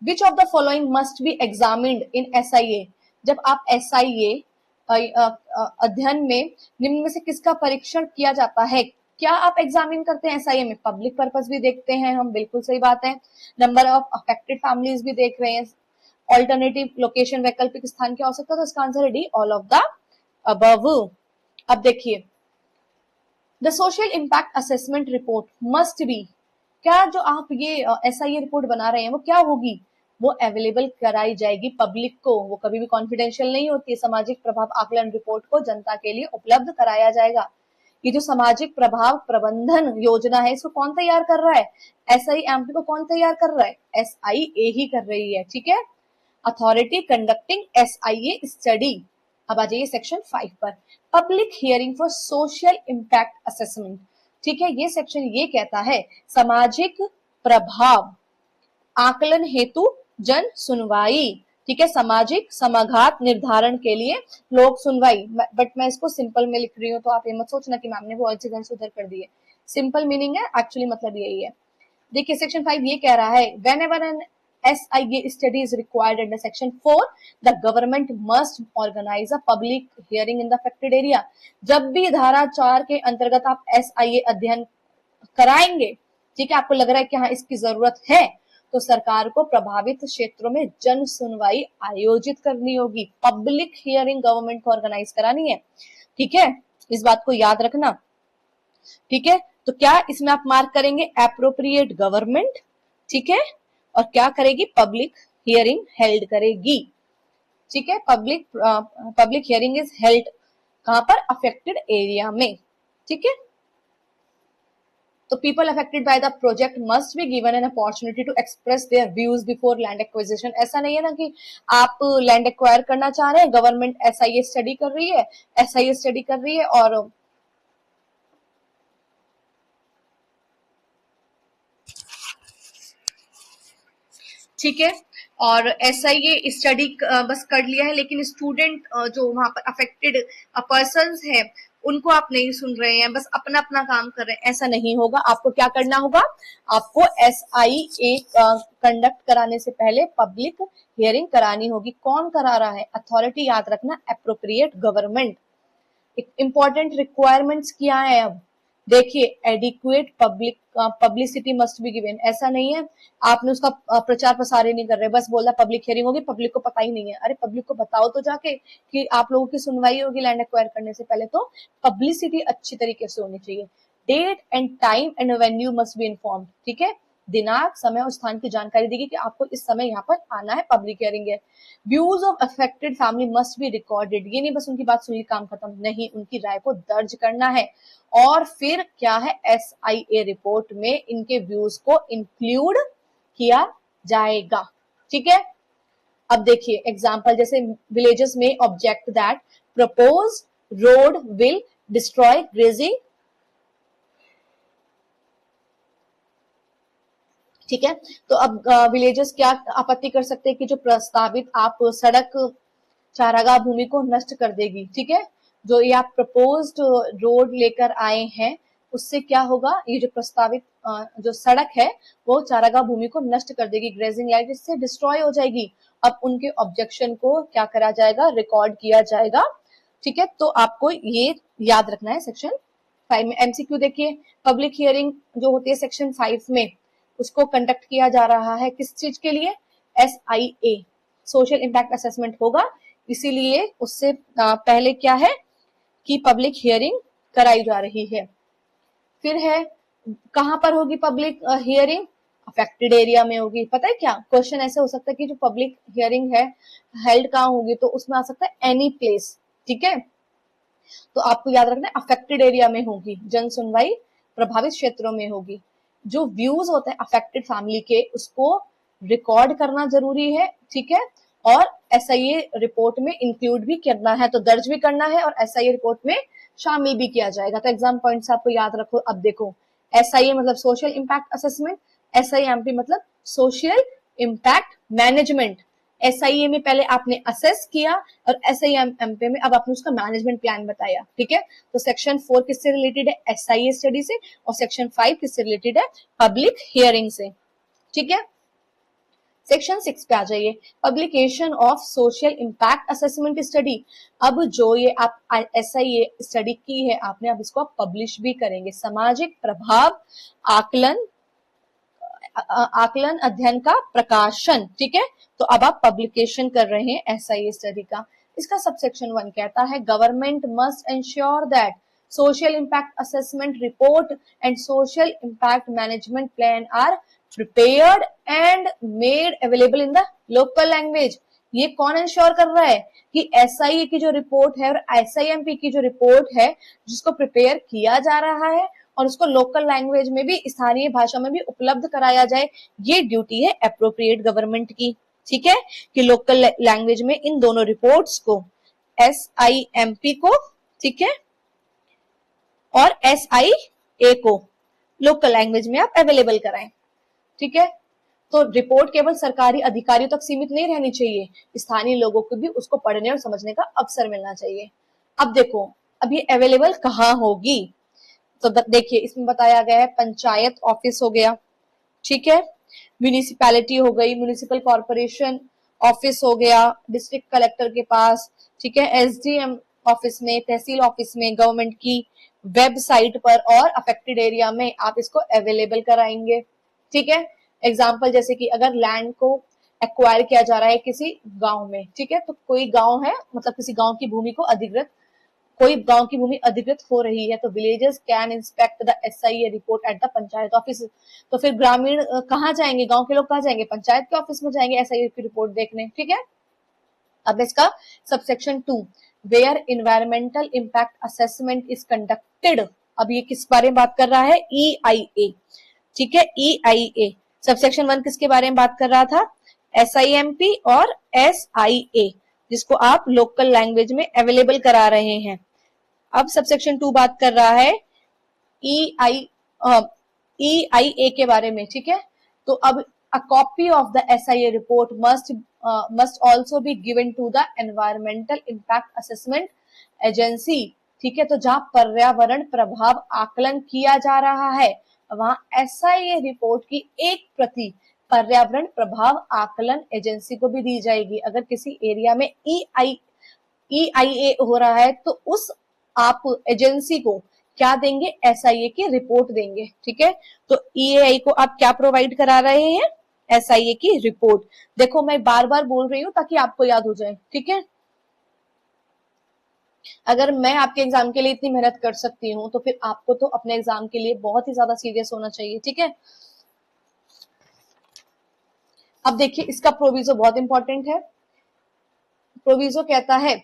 which of the following must be examined in SIA? जब आप SIA अध्ययन में निम्न में से किसका परीक्षण किया जाता है? क्या आप एग्जामिन करते हैं SIA में? पब्लिक पर्पस भी देखते हैं हम, बिल्कुल सही बात है। नंबर ऑफ अफेक्टेड फैमिलीज भी देख रहे हैं। ऑल्टरनेटिव लोकेशन, वैकल्पिक स्थान क्या हो सकता है? तो इसका आंसर है D, all of the above. अब देखिए, the social impact assessment report must B, क्या जो आप ये SIA रिपोर्ट बना रहे हैं वो क्या होगी? वो अवेलेबल कराई जाएगी पब्लिक को, वो कभी भी कॉन्फिडेंशियल नहीं होती है। सामाजिक प्रभाव आकलन रिपोर्ट को जनता के लिए उपलब्ध कराया जाएगा। ये जो सामाजिक प्रभाव प्रबंधन योजना है, इसको कौन तैयार कर रहा है? SIMP को कौन तैयार कर रहा है? SIA ही कर रही है। ठीक है, अथॉरिटी कंडक्टिंग SIA स्टडी। अब आ जाइए सेक्शन 5 पर, public hearing for social impact assessment. ठीक है, ये सेक्शन ये कहता है सामाजिक प्रभाव आकलन हेतु जन सुनवाई। ठीक है, सामाजिक समाघात निर्धारण के लिए लोक सुनवाई। बट मैं इसको सिंपल में लिख रही हूँ, तो आप ये मत सोचना कि मैम ने वो इधर से उधर कर दिए। सिंपल मीनिंग है, एक्चुअली मतलब यही है। देखिए सेक्शन 5 ये कह रहा है, whenever an SIA study is required under section 4, the government must organize a public hearing in the affected area। जब भी धारा 4 के अंतर्गत आप SIA अध्ययन कराएंगे, ठीक है, आपको लग रहा है कि हाँ इसकी जरूरत है, तो सरकार को प्रभावित क्षेत्रों में जन सुनवाई आयोजित करनी होगी। पब्लिक हियरिंग गवर्नमेंट को ऑर्गेनाइज करानी है। ठीक है, इस बात को याद रखना। ठीक है, तो क्या इसमें आप मार्क करेंगे? Appropriate government. ठीक है, और क्या करेगी? पब्लिक हियरिंग हेल्ड करेगी। ठीक है, पब्लिक हियरिंग इज हेल्ड कहां पर? अफेक्टेड एरिया में। ठीक है, तो people affected by the project must be given an opportunity to express their views before land acquisition. ऐसा नहीं है ना कि आप लैंड एक्वायर करना चाह रहे हैं, गवर्नमेंट SIA स्टडी कर रही है, SIA स्टडी कर रही है, और ठीक है, और SIA स्टडी बस कर लिया है, लेकिन स्टूडेंट जो वहां पर अफेक्टेड पर्संस हैं उनको आप नहीं सुन रहे हैं, बस अपना अपना काम कर रहे हैं। ऐसा नहीं होगा। आपको क्या करना होगा? आपको SIA कंडक्ट कराने से पहले पब्लिक हियरिंग करानी होगी। कौन करा रहा है? अथॉरिटी, याद रखना, एप्रोप्रिएट गवर्नमेंट। इंपॉर्टेंट रिक्वायरमेंट्स क्या है? अब देखिए adequate publicity must be given, ऐसा नहीं है आपने उसका प्रचार प्रसार ही नहीं कर रहे, बस बोला पब्लिक हियरिंग होगी, पब्लिक को पता ही नहीं है। अरे पब्लिक को बताओ तो जाके कि आप लोगों की सुनवाई होगी लैंड एक्वायर करने से पहले, तो पब्लिसिटी अच्छी तरीके से होनी चाहिए। Date and time and venue must be informed, ठीक है, दिनांक समय और स्थान की जानकारी देगी कि आपको इस समय यहाँ पर आना है, पब्लिक हियरिंग है। Views of affected family must be recorded, ये नहीं बस उनकी बात सुनी काम खत्म, नहीं, उनकी राय को दर्ज करना है। और फिर क्या है, SIA रिपोर्ट में इनके व्यूज को इंक्लूड किया जाएगा, ठीक है। अब देखिए एग्जांपल, जैसे विलेजेस में object that proposed road will destroy grazing, ठीक है। तो अब विलेजेस क्या आपत्ति कर सकते हैं कि जो प्रस्तावित आप सड़क चारागाह भूमि को नष्ट कर देगी, ठीक है। जो ये आप प्रपोज्ड रोड लेकर आए हैं उससे क्या होगा, ये जो प्रस्तावित जो सड़क है वो चारागाह भूमि को नष्ट कर देगी, ग्रेजिंग लैंड इससे डिस्ट्रॉय हो जाएगी। अब उनके ऑब्जेक्शन को क्या करा जाएगा, रिकॉर्ड किया जाएगा, ठीक है। तो आपको ये याद रखना है। सेक्शन 5 में MCQ देखिए, पब्लिक हियरिंग जो होती है सेक्शन 5 में, उसको कंडक्ट किया जा रहा है किस चीज के लिए, SIA सोशल इम्पैक्ट असेसमेंट होगा, इसीलिए उससे पहले क्या है कि पब्लिक हियरिंग कराई जा रही है। फिर है कहां पर होगी पब्लिक हियरिंग, अफेक्टेड एरिया में होगी। पता है क्या क्वेश्चन ऐसे हो सकता है कि जो पब्लिक हियरिंग है हेल्ड कहां होगी, तो उसमें आ सकता है एनी प्लेस, ठीक है। तो आपको याद रखना है अफेक्टेड एरिया में होगी, जन सुनवाई प्रभावित क्षेत्रों में होगी। जो व्यूज होते हैं अफेक्टेड फैमिली के उसको रिकॉर्ड करना जरूरी है, ठीक है। और SIA रिपोर्ट में इंक्लूड भी करना है, तो दर्ज भी करना है और SIA रिपोर्ट में शामिल भी किया जाएगा। तो एग्जाम पॉइंट्स आपको याद रखो। अब देखो SIA मतलब सोशल इम्पैक्ट असेसमेंट, SIMP मतलब सोशल इम्पैक्ट मैनेजमेंट। SIA में पहले आपने असेस किया और SIMP में अब आपने उसका मैनेजमेंट प्लान बताया, ठीक है। तो सेक्शन 4 किससे रिलेटेड है, SIA स्टडी से, और सेक्शन 5 किससे रिलेटेड है, पब्लिक हियरिंग से, ठीक है। सेक्शन 6 पे आ जाइए, publication of social impact assessment study. अब जो ये आप SIA स्टडी की है आपने, अब इसको आप पब्लिश भी करेंगे, सामाजिक प्रभाव आकलन आकलन अध्ययन का प्रकाशन, ठीक है। तो अब आप पब्लिकेशन कर रहे हैं SIA स्टडी का। इसका सबसेक्शन 1 कहता है government must ensure that social impact assessment report and social impact management plan are prepared and made available in the local language. ये कौन इंश्योर कर रहा है कि SIA की जो रिपोर्ट है और SIMP की जो रिपोर्ट है जिसको प्रिपेयर किया जा रहा है और उसको लोकल लैंग्वेज में भी, स्थानीय भाषा में भी उपलब्ध कराया जाए, ये ड्यूटी है अप्रोप्रिएट गवर्नमेंट की, ठीक है। कि लोकल लैंग्वेज में इन दोनों रिपोर्ट्स को, SIMP को, ठीक है, और SIA को लोकल लैंग्वेज में आप अवेलेबल कराएं, ठीक है। तो रिपोर्ट केवल सरकारी अधिकारियों तक सीमित नहीं रहनी चाहिए, स्थानीय लोगों को भी उसको पढ़ने और समझने का अवसर मिलना चाहिए। अब देखो अब ये अवेलेबल कहाँ होगी, तो देखिए इसमें बताया गया है पंचायत ऑफिस हो गया, ठीक है, म्यूनिसिपैलिटी हो गई, म्यूनिसिपल कॉर्पोरेशन ऑफिस हो गया, डिस्ट्रिक्ट कलेक्टर के पास, ठीक है, SDM ऑफिस में, तहसील ऑफिस में, गवर्नमेंट की वेबसाइट पर, और अफेक्टेड एरिया में आप इसको अवेलेबल कराएंगे, ठीक है। एग्जाम्पल जैसे कि अगर लैंड को एक्वायर किया जा रहा है किसी गांव में, ठीक है, तो कोई गांव है मतलब किसी गांव की भूमि को अधिकृत, कोई गांव की भूमि अधिकृत हो रही है, तो villagers can inspect the SIA report at the panchayat office. तो फिर ग्रामीण कहाँ जाएंगे, गांव के लोग कहाँ जाएंगे, पंचायत के ऑफिस में जाएंगे SIA की रिपोर्ट देखने, ठीक है। अब इसका subsection 2 where environmental impact assessment is conducted. अब ये किस बारे में बात कर रहा है, EIA, ठीक है, EIA। सबसेक्शन 1 किसके बारे में बात कर रहा था, SIMP और SIA, जिसको आप लोकल लैंग्वेज में अवेलेबल करा रहे हैं। अब सबसेक्शन 2 बात कर रहा है EIA के बारे में, ठीक है। तो अब a copy of the SIA report must also be given to the environmental impact assessment agency, ठीक है। तो जहां पर्यावरण प्रभाव आकलन किया जा रहा है वहां SIA रिपोर्ट की एक प्रति पर्यावरण प्रभाव आकलन एजेंसी को भी दी जाएगी। अगर किसी एरिया में EIA हो रहा है तो उस आप एजेंसी को क्या देंगे, SIA की रिपोर्ट देंगे। ठीक है, तो EAI को आप क्या प्रोवाइड करा रहे हैं, SIA की रिपोर्ट। देखो मैं बार बार बोल रही हूँ ताकि आपको याद हो जाए। ठीक है, अगर मैं आपके एग्जाम के लिए इतनी मेहनत कर सकती हूँ तो फिर आपको तो अपने एग्जाम के लिए बहुत ही ज्यादा सीरियस होना चाहिए। ठीक है, अब देखिए इसका प्रोविजो बहुत इंपॉर्टेंट है। प्रोविजो कहता है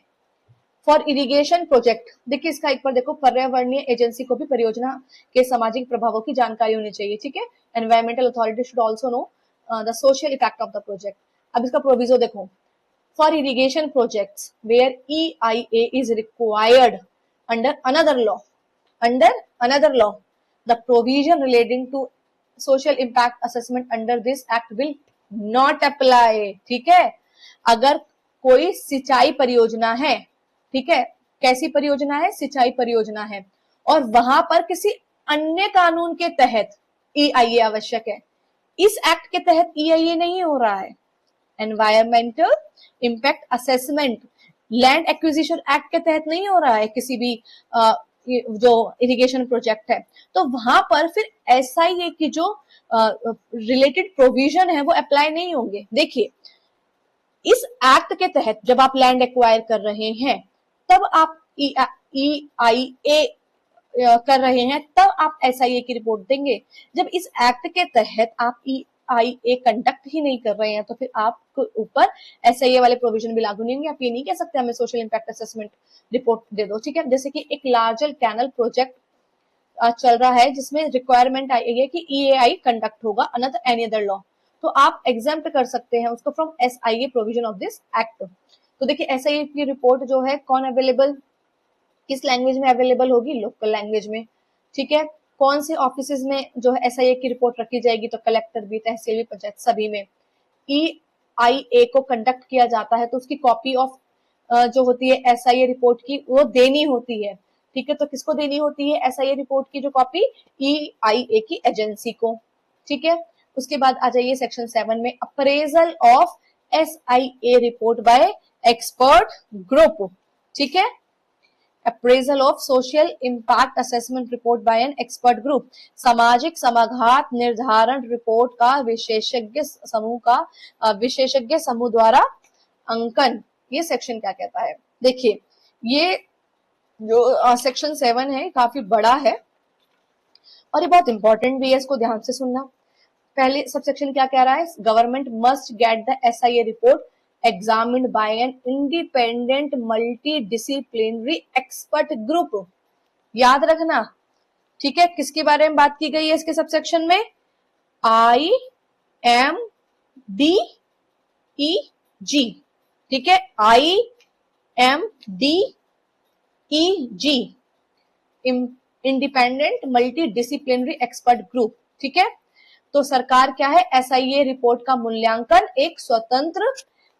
फॉर इरिगेशन प्रोजेक्ट, देखिए इसका एक बार देखो, पर्यावरणीय एजेंसी को भी परियोजना के सामाजिक प्रभावों की जानकारी होनी चाहिए। ठीक है, environmental authority should also know the social effect of the project. अब इसका प्रोविजो देखो, for irrigation projects where EIA is required under another law, the provision relating to social impact assessment under this act will not apply। ठीक है, अगर कोई सिंचाई परियोजना है, ठीक है, कैसी परियोजना है, सिंचाई परियोजना है, और वहां पर किसी अन्य कानून के तहत EIA आवश्यक है, इस एक्ट के तहत EIA नहीं हो रहा है, environmental impact assessment land acquisition act के तहत नहीं हो रहा है किसी भी जो इरिगेशन प्रोजेक्ट है, तो वहां पर फिर SIA की जो रिलेटेड प्रोविजन है वो अप्लाई नहीं होंगे। देखिए इस एक्ट के तहत जब आप लैंड एक्वायर कर रहे हैं तब आप EIA कर रहे हैं, तब आप SIA की रिपोर्ट देंगे। जब इस एक्ट के तहत आप EIA कंडक्ट ही नहीं कर रहे हैं तो फिर आपके ऊपर SIA वाले प्रोविजन भी लागू नहीं होंगे। आप ये नहीं कह सकते हमें सोशल इम्पैक्ट असेसमेंट रिपोर्ट दे दो। ठीक है, जैसे कि एक लार्जर कैनल प्रोजेक्ट चल रहा है जिसमें रिक्वायरमेंट आई है कि EAI कंडक्ट होगा अनदर एनी अदर लॉ, तो आप एग्जाम्प्ट कर सकते हैं उसको from SIA provision of this act. तो देखिए SIA की रिपोर्ट जो है कौन अवेलेबल, किस लैंग्वेज में अवेलेबल होगी, लोकल लैंग्वेज में। ठीक है, कौन से ऑफिस में जो है SIA की रिपोर्ट रखी जाएगी, तो कलेक्टर भी, तहसील भी, पंचायत सभी में। EIA को कंडक्ट किया जाता है तो उसकी कॉपी ऑफ जो होती है SIA रिपोर्ट की वो देनी होती है। ठीक है, तो किसको देनी होती है SIA रिपोर्ट की जो कॉपी, EIA की एजेंसी को। ठीक है, उसके बाद आ जाइए सेक्शन 7 में, appraisal of SIA report by expert group. ठीक है, appraisal of social impact assessment report by an expert group, सामाजिक समाघात निर्धारण रिपोर्ट का विशेषज्ञ समूह द्वारा अंकन। ये सेक्शन क्या कहता है, देखिए ये जो सेक्शन 7 है काफी बड़ा है और ये बहुत इंपॉर्टेंट भी है, इसको ध्यान से सुनना। पहले सब सेक्शन क्या कह रहा है, government must get the SIA report examined bye an independent multi disciplinary expert group. याद रखना, ठीक है, किसके बारे में बात की गई है इसके सबसेक्शन में, IMDEG। ठीक है, IMDEG, independent multi disciplinary expert group. ठीक है, तो सरकार क्या है, SIA रिपोर्ट का मूल्यांकन एक स्वतंत्र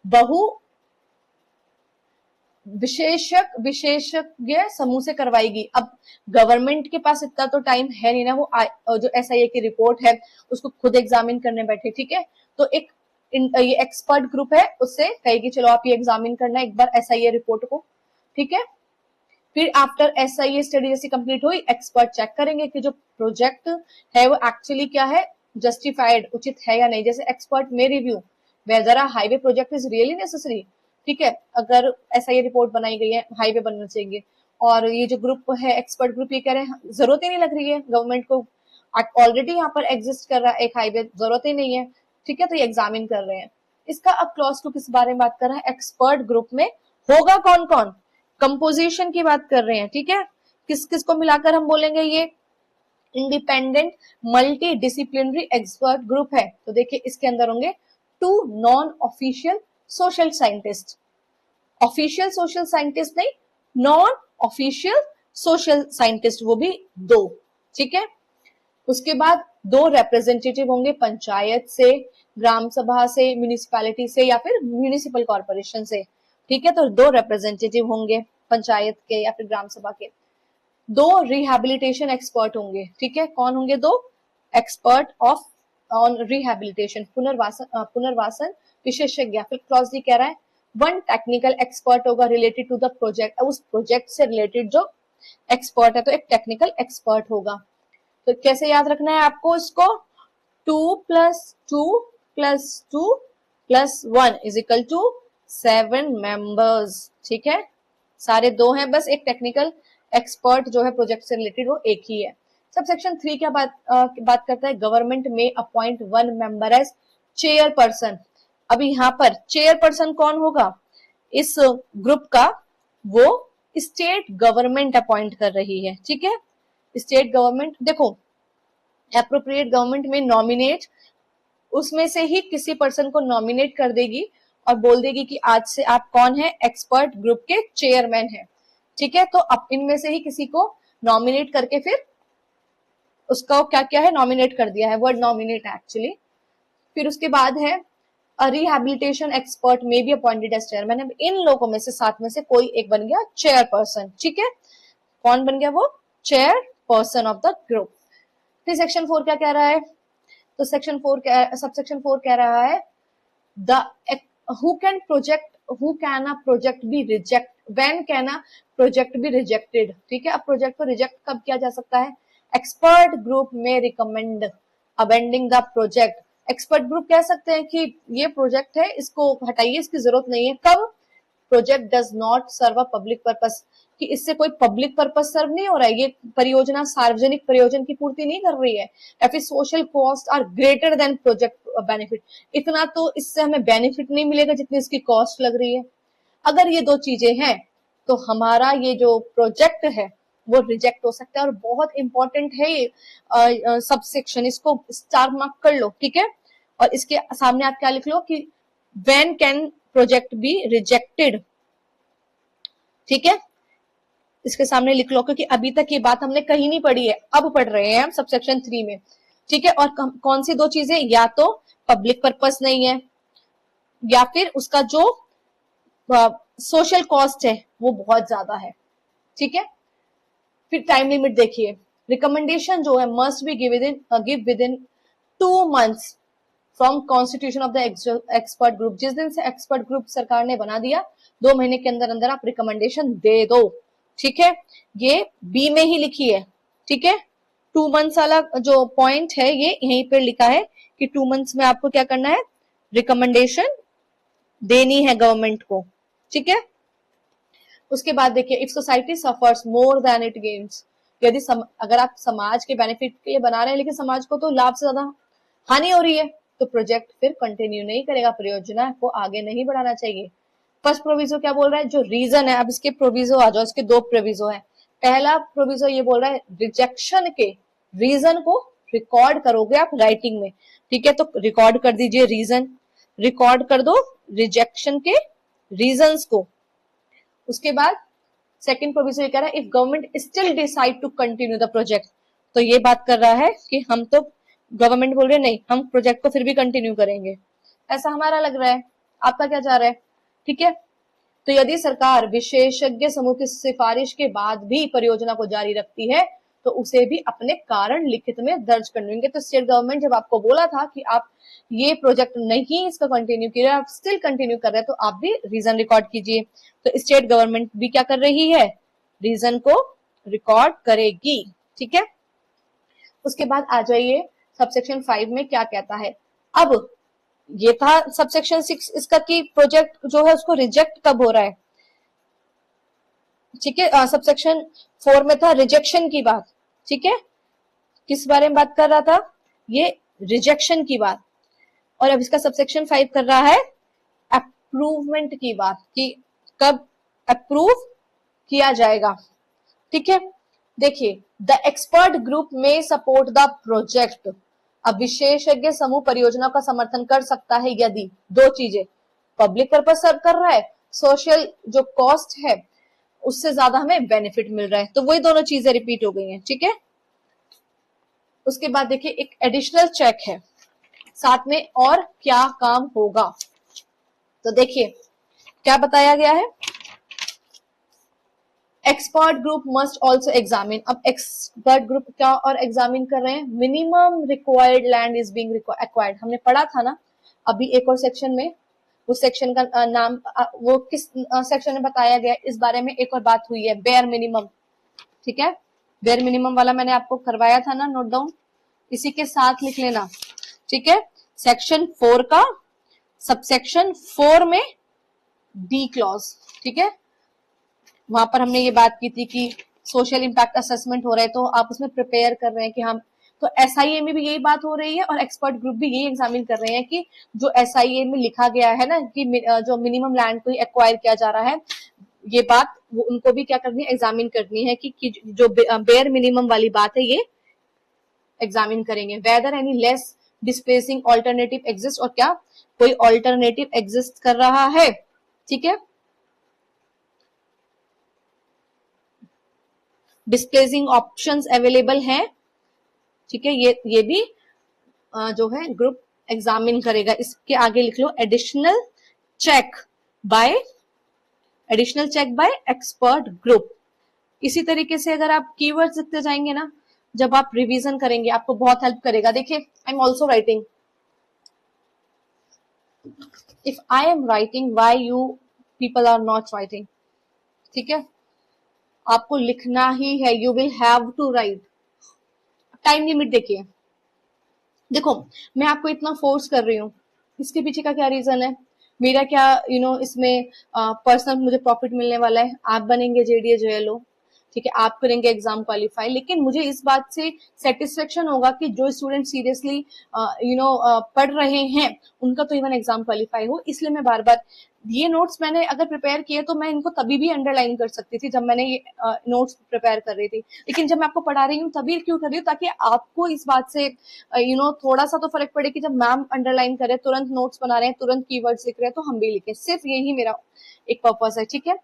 बहु विशेषज्ञ समूह से करवाएगी। अब गवर्नमेंट के पास इतना तो टाइम है नहीं ना, वो जो SIA की रिपोर्ट है उसको खुद एग्जामिन करने बैठे। ठीक है, तो एक ये एक्सपर्ट ग्रुप है, उससे कहेगी चलो आप ये एग्जामिन करना एक बार SIA रिपोर्ट को। ठीक है, फिर आफ्टर SIA स्टडी जैसी कंप्लीट हुई, एक्सपर्ट चेक करेंगे कि जो प्रोजेक्ट है वो एक्चुअली क्या है, जस्टिफाइड, उचित है या नहीं। जैसे एक्सपर्ट में review weather a highway project is really necessary. ठीक है, अगर SIA रिपोर्ट बनाई गई है हाईवे बनना चाहिए और ये जो ग्रुप है एक्सपर्ट ग्रुप ये कह रहे हैं जरूरत ही नहीं लग रही है गवर्नमेंट को, ऑलरेडी यहाँ पर एग्जिस्ट कर रहा है एक हाईवे, जरूरत ही नहीं है। ठीक है, तो ये एग्जामिन कर रहे हैं इसका। अब क्लॉज 2 किस बारे में बात कर रहा है, एक्सपर्ट ग्रुप में होगा कौन कौन, कंपोजिशन की बात कर रहे हैं। ठीक है, किस किस को मिलाकर हम बोलेंगे ये independent multi disciplinary expert group है। तो देखिए इसके अंदर होंगे 2 non official social scientist, official social scientist नहीं, नॉन ऑफिशियल सोशल साइंटिस्ट वो भी 2। ठीक है, उसके बाद 2 रिप्रेजेंटेटिव होंगे पंचायत से, ग्राम सभा से, म्यूनिसिपैलिटी से या फिर म्यूनिसिपल कॉर्पोरेशन से। ठीक है, तो 2 रिप्रेजेंटेटिव होंगे पंचायत के या फिर ग्राम सभा के। 2 रिहैबिलिटेशन एक्सपर्ट होंगे। ठीक है, कौन होंगे, 2 एक्सपर्ट ऑफ ऑन रिहैबिलिटेशन, पुनर्वासन विशेषज्ञ। फिर क्लॉज डी कह रहा है 1 टेक्निकल एक्सपर्ट होगा रिलेटेड टू द प्रोजेक्ट, उस प्रोजेक्ट से रिलेटेड जो एक्सपर्ट है तो एक टेक्निकल एक्सपर्ट होगा। तो कैसे याद रखना है आपको इसको, 2+2+2+1 इज इक्वल टू 7 मेंबर्स। ठीक है, सारे 2 हैं, बस एक टेक्निकल एक्सपर्ट जो है प्रोजेक्ट से रिलेटेड वो एक ही है। सब सेक्शन 3 क्या बात करता है, गवर्नमेंट में अपॉइंट 1 मेंबर एज चेयरपर्सन। अभी यहाँ पर चेयरपर्सन कौन होगा इस ग्रुप का, वो स्टेट गवर्नमेंट अपॉइंट कर रही है। ठीक है, स्टेट गवर्नमेंट, देखो एप्रोप्रिएट गवर्नमेंट में नॉमिनेट, उसमें से ही किसी पर्सन को नॉमिनेट कर देगी और बोल देगी कि आज से आप कौन है, एक्सपर्ट ग्रुप के चेयरमैन है। ठीक है, तो अब इनमें से ही किसी को नॉमिनेट करके फिर उसका क्या क्या है, नॉमिनेट कर दिया है, वर्ड नॉमिनेट एक्चुअली। फिर उसके बाद है रिहेबिलिटेशन एक्सपर्ट में भी अपॉइंटेड एज चेयरमैन। अब इन लोगों में से 7 में से कोई एक बन गया चेयरपर्सन। ठीक है, कौन बन गया, वो चेयरपर्सन ऑफ द ग्रुप। फिर सेक्शन 4 क्या कह रहा है, तो सेक्शन 4 सबसेक्शन 4 कह रहा है the who can a project be reject, when can a project be rejected। ठीक है, अब प्रोजेक्ट को रिजेक्ट कब किया जा सकता है, एक्सपर्ट ग्रुप में recommend abandoning the project. Expert group कह सकते हैं कि ये प्रोजेक्ट है, इसको हटाइए, इसकी जरूरत नहीं है। कब, project does not serve a public purpose, कि इससे कोई पब्लिक पर्पस सर्व नहीं हो रहा है, ये परियोजना सार्वजनिक प्रयोजन की पूर्ति नहीं कर रही है, या फिर social cost are greater than project benefit, इतना तो इससे हमें बेनिफिट नहीं मिलेगा जितनी इसकी कॉस्ट लग रही है। अगर ये 2 चीजें हैं तो हमारा ये जो प्रोजेक्ट है वो रिजेक्ट हो सकता है। और बहुत इंपॉर्टेंट है ये सबसेक्शन, इसको स्टार मार्क कर लो। ठीक है, और इसके सामने आप क्या लिख लो कि when can project be rejected. ठीक है, इसके सामने लिख लो, क्योंकि अभी तक ये बात हमने कहीं नहीं पढ़ी है, अब पढ़ रहे हैं हम सबसेक्शन 3 में। ठीक है, और कौन सी 2 चीजें, या तो पब्लिक पर्पस नहीं है, या फिर उसका जो सोशल कॉस्ट है वो बहुत ज्यादा है। ठीक है, फिर टाइम लिमिट देखिए, रिकमेंडेशन जो है must be give with in 2 months from constitution of the expert group. जिस दिन से एक्सपर्ट ग्रुप सरकार ने बना दिया, 2 महीने के अंदर अंदर आप रिकमेंडेशन दे दो। ठीक है, ये बी में ही लिखी है। ठीक है, 2 months वाला जो पॉइंट है ये यहीं पर लिखा है कि 2 months में आपको क्या करना है, रिकमेंडेशन देनी है गवर्नमेंट को। ठीक है, उसके बाद देखिए, if society suffers more than it gains, यदि अगर आप समाज के बेनिफिट के लिए बना रहे हैं लेकिन समाज को तो लाभ से ज्यादा हानि हो रही है, तो प्रोजेक्ट फिर कंटिन्यू नहीं करेगा, परियोजना को आगे नहीं बढ़ाना चाहिए। फर्स्ट प्रोविजो क्या बोल रहा है, जो रीजन है, अब इसके प्रोविजो आ जाओ, इसके 2 प्रोविजो है। पहला प्रोविजो ये बोल रहा है रिजेक्शन के रीजन को रिकॉर्ड करोगे आप राइटिंग में। ठीक है, तो रिकॉर्ड कर दीजिए रीजन, रिकॉर्ड कर दो रिजेक्शन के रीजंस को। उसके बाद सेकंड प्रोविजन ये कह रहा है if government still decide to continue the project, तो ये बात कर रहा है कि हम तो, गवर्नमेंट बोल रहे नहीं, हम प्रोजेक्ट को फिर भी कंटिन्यू करेंगे, ऐसा हमारा लग रहा है। आपका क्या जा रहा है। ठीक है, तो यदि सरकार विशेषज्ञ समूह की सिफारिश के बाद भी परियोजना को जारी रखती है तो उसे भी अपने कारण लिखित में दर्ज करने होंगे। तो स्टेट गवर्नमेंट जब आपको बोला था कि आप ये प्रोजेक्ट नहीं इसका कंटिन्यू किया, आप स्टिल कंटिन्यू कर रहे हैं, तो आप भी रीजन रिकॉर्ड कीजिए। तो स्टेट गवर्नमेंट भी क्या कर रही है, रीजन को रिकॉर्ड करेगी। ठीक है, उसके बाद आ जाइए सबसेक्शन 5 में क्या कहता है। अब ये था सबसेक्शन 6 इसका कि प्रोजेक्ट जो है उसको रिजेक्ट कब हो रहा है। ठीक है, सबसेक्शन 4 में था रिजेक्शन की बात। ठीक है, किस बारे में बात कर रहा था, ये रिजेक्शन की बात। और अब इसका सबसेक्शन 5 कर रहा है अप्रूवमेंट की बात, कि कब अप्रूव किया जाएगा। ठीक है, देखिए, द एक्सपर्ट ग्रुप में सपोर्ट द प्रोजेक्ट। अब विशेषज्ञ समूह परियोजना का समर्थन कर सकता है यदि 2 चीजें, पब्लिक पर्पस सर्व कर रहा है, सोशल जो कॉस्ट है उससे ज्यादा हमें बेनिफिट मिल रहा है, तो वही दोनों चीजें रिपीट हो गई हैं। ठीक है, उसके बाद देखिए एक एडिशनल चेक है साथ में, और क्या काम होगा। तो देखिए क्या बताया गया है, expert group must also examine. अब एक्सपर्ट ग्रुप क्या और एग्जामिन कर रहे हैं, minimum required land is being acquired, हमने पढ़ा था ना अभी एक और सेक्शन में, उस सेक्शन का नाम वो किस सेक्शन में बताया गया, इस बारे में एक और बात हुई है, बेयर मिनिमम। ठीक है, बेयर मिनिमम वाला मैंने आपको करवाया था ना नोट डाउन, इसी के साथ लिख लेना, ठीक है। सेक्शन 4 का सबसेक्शन 4 में डी क्लॉज, ठीक है, वहां पर हमने ये बात की थी कि सोशल इम्पैक्ट असेसमेंट हो रहा है तो आप उसमें प्रिपेयर कर रहे हैं कि हम, तो एसआईए में भी यही बात हो रही है और एक्सपर्ट ग्रुप भी यही एग्जामिन कर रहे हैं कि जो एसआईए में लिखा गया है ना कि जो मिनिमम लैंड को एक्वायर किया जा रहा है, ये बात वो उनको भी क्या करनी है, एग्जामिन करनी है कि जो बेयर मिनिमम वाली बात है ये एग्जामिन करेंगे। Whether any less displacing alternative exist, और क्या कोई ऑल्टरनेटिव एग्जिस्ट कर रहा है, ठीक है। डिस्प्लेसिंग ऑप्शंस अवेलेबल हैं, ठीक है, ये भी जो है ग्रुप एग्जामिन करेगा। इसके आगे लिख लो additional check by expert group. इसी तरीके से अगर आप कीवर्ड्स लिखते जाएंगे ना, जब आप रिवीजन करेंगे आपको बहुत हेल्प करेगा। देखिए I am also writing, if I am writing why you people are not writing, ठीक है, आपको लिखना ही है, you will have to write. Time limit देखिए, देखो मैं आपको इतना फोर्स कर रही हूँ, इसके पीछे का क्या रीजन है, मेरा क्या इसमें पर्सनल मुझे प्रॉफिट मिलने वाला है, आप बनेंगे जेडीए जेएलओ, ठीक है, आप करेंगे एग्जाम क्वालिफाई, लेकिन मुझे इस बात से सेटिस्फेक्शन होगा कि जो स्टूडेंट सीरियसली पढ़ रहे हैं उनका तो इवन एग्जाम क्वालिफाई हो। इसलिए मैं बार बार ये नोट्स मैंने अगर प्रिपेयर किए तो मैं इनको तभी भी अंडरलाइन कर सकती थी जब मैंने ये नोट्स प्रिपेयर कर रही थी, लेकिन जब मैं आपको पढ़ा रही हूँ तभी क्यों कर रही हूँ, ताकि आपको इस बात से थोड़ा सा तो फर्क पड़े कि जब मैम अंडरलाइन करे, तुरंत नोट्स बना रहे हैं, तुरंत कीवर्ड्स लिख रहे हैं, तो हम भी लिखें, सिर्फ यही मेरा एक पर्पस है, ठीक है।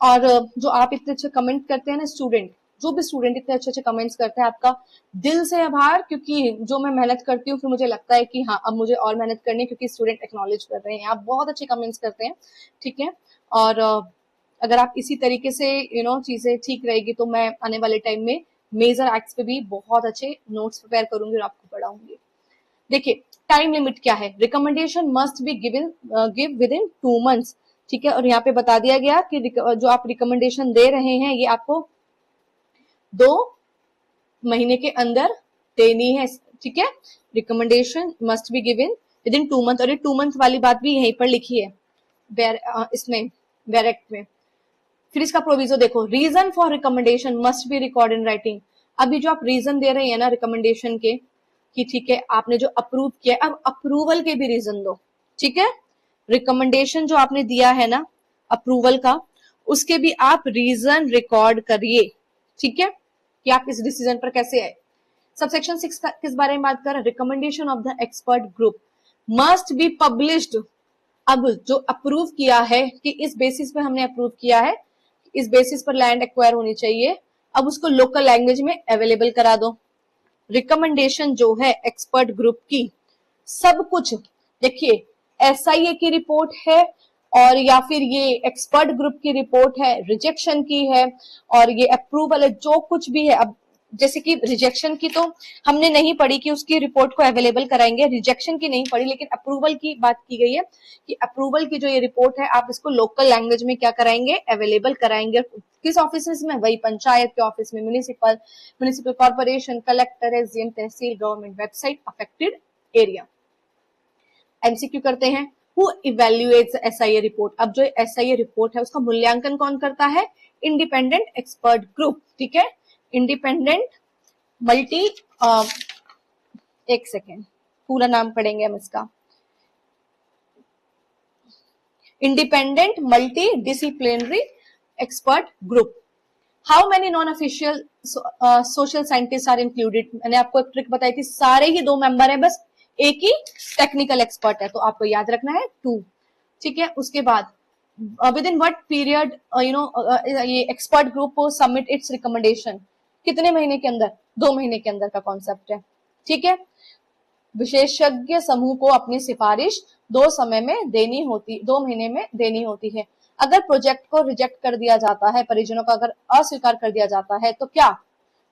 और जो आप इतने अच्छे कमेंट करते हैं ना स्टूडेंट, जो भी स्टूडेंट इतने अच्छे अच्छे कमेंट्स करते हैं, आपका दिल से आभार, क्योंकि जो मैं मेहनत करती हूँ फिर मुझे लगता है कि हाँ अब मुझे और मेहनत करनी है, क्योंकि स्टूडेंट एक्नॉलेज कर रहे हैं, आप बहुत अच्छे कमेंट्स करते हैं, ठीक है। और अगर आप इसी तरीके से चीजें ठीक रहेगी तो मैं आने वाले टाइम में मेजर एक्ट्स पे भी बहुत अच्छे नोट्स प्रिपेयर करूंगी और आपको पढ़ाऊंगी। देखिए टाइम लिमिट क्या है, recommendation must B give with in 2 months, ठीक है, और यहाँ पे बता दिया गया कि जो आप रिकमेंडेशन दे रहे हैं ये आपको 2 महीने के अंदर देनी है, ठीक है। Recommendation must be given with in 2 months, और ये 2 month वाली बात भी यहीं पर लिखी है इसमें डायरेक्ट में। फिर इसका प्रोविजो देखो, reason for recommendation must be record in writing. अभी जो आप रीजन दे रहे हैं ना रिकमेंडेशन के कि ठीक है आपने जो अप्रूव किया, अब अप्रूवल के भी रीजन दो, ठीक है। रिकमेंडेशन जो आपने दिया है ना अप्रूवल का, उसके भी आप रीजन रिकॉर्ड करिए, ठीक है, कि आप इस डिसीजन पर कैसे आए। सबसेक्शन 6 किस बारे में बात कर रहा है, recommendation of the expert group must be published. अब जो अप्रूव किया है कि इस बेसिस पे हमने अप्रूव किया है, इस बेसिस पर लैंड एक्वायर होनी चाहिए, अब उसको लोकल लैंग्वेज में अवेलेबल करा दो। रिकमेंडेशन जो है एक्सपर्ट ग्रुप की, सब कुछ देखिए एसआईए की रिपोर्ट है और या फिर ये एक्सपर्ट ग्रुप की रिपोर्ट है, रिजेक्शन की है और ये अप्रूवल है, जो कुछ भी है। अब जैसे कि रिजेक्शन की तो हमने नहीं पढ़ी कि उसकी रिपोर्ट को अवेलेबल कराएंगे, रिजेक्शन की नहीं पढ़ी, लेकिन अप्रूवल की बात की गई है कि अप्रूवल की जो ये रिपोर्ट है आप इसको लोकल लैंग्वेज में क्या कराएंगे, अवेलेबल कराएंगे। किस ऑफिस में, वही पंचायत के ऑफिस में, municipal corporation, collector, SDM, tehsil, government website, affected area. MCQ करते हैं, हु इवैल्यूएट्स एसआईए रिपोर्ट। अब जो एसआईए रिपोर्ट है उसका मूल्यांकन कौन करता है, इंडिपेंडेंट एक्सपर्ट ग्रुप, ठीक है। इंडिपेंडेंट मल्टी एक सेकेंड पूरा नाम पढ़ेंगे हम इसका, independent multi disciplinary expert group. How many non official social scientist are included. मैंने आपको एक ट्रिक बताई थी, सारे ही 2 मेंबर है, बस एक ही टेक्निकल एक्सपर्ट है, तो आपको याद रखना है 2, ठीक है। उसके बाद विद इन व्हाट पीरियड ये एक्सपर्ट ग्रुप को सबमिट इट्स रिकमेंडेशन, कितने महीने के अंदर, 2 महीने के अंदर का कॉन्सेप्ट है, ठीक है। विशेषज्ञ समूह को अपनी सिफारिश 2 महीने में देनी होती है। अगर प्रोजेक्ट को रिजेक्ट कर दिया जाता है, परिजनों का अगर अस्वीकार कर दिया जाता है, तो क्या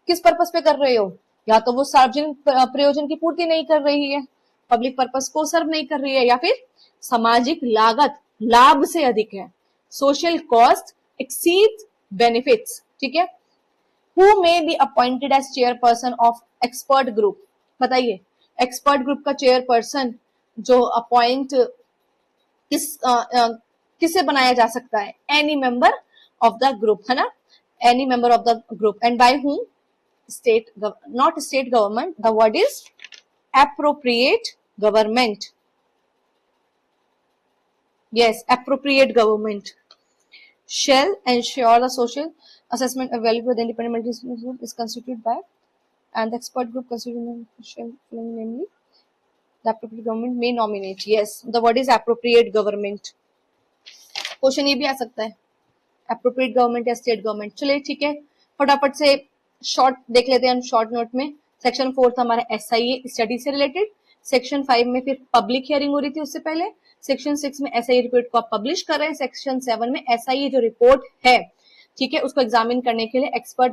किस पर्पस पे कर रहे हो, या तो वो सार्वजनिक प्रयोजन की पूर्ति नहीं कर रही है, पब्लिक पर्पस को सर्व नहीं कर रही है, या फिर सामाजिक लागत लाभ से अधिक है, सोशल कॉस्ट एक्सीड बेनिफिट्स, ठीक है। Who may be appointed as chairperson of expert group, बताइए एक्सपर्ट ग्रुप का चेयरपर्सन जो अपॉइंट किसे बनाया जा सकता है, any member of the group, है ना, any member of the group, and by whom, state, not state government, the word is appropriate government, yes, appropriate government shall ensure the social assessment available with the independent is constituted by, and the expert group constituted namely the appropriate government may nominate, yes, the word is appropriate government. Question ये भी आ सकता है appropriate government या state government. चलिए ठीक है, फटाफट से शॉर्ट देख लेते हैं हम शॉर्ट नोट में। सेक्शन 4 था हमारा एसआईए स्टडी से रिलेटेड, सेक्शन 5 में फिर पब्लिक हियरिंग हो रही थी उससे पहले, सेक्शन 6 में एसआईए रिपोर्ट को आप पब्लिश कर रहे हैं, सेक्शन 7 में एसआईए जो रिपोर्ट है ठीक है उसको एग्जामिन करने के लिए एक्सपर्ट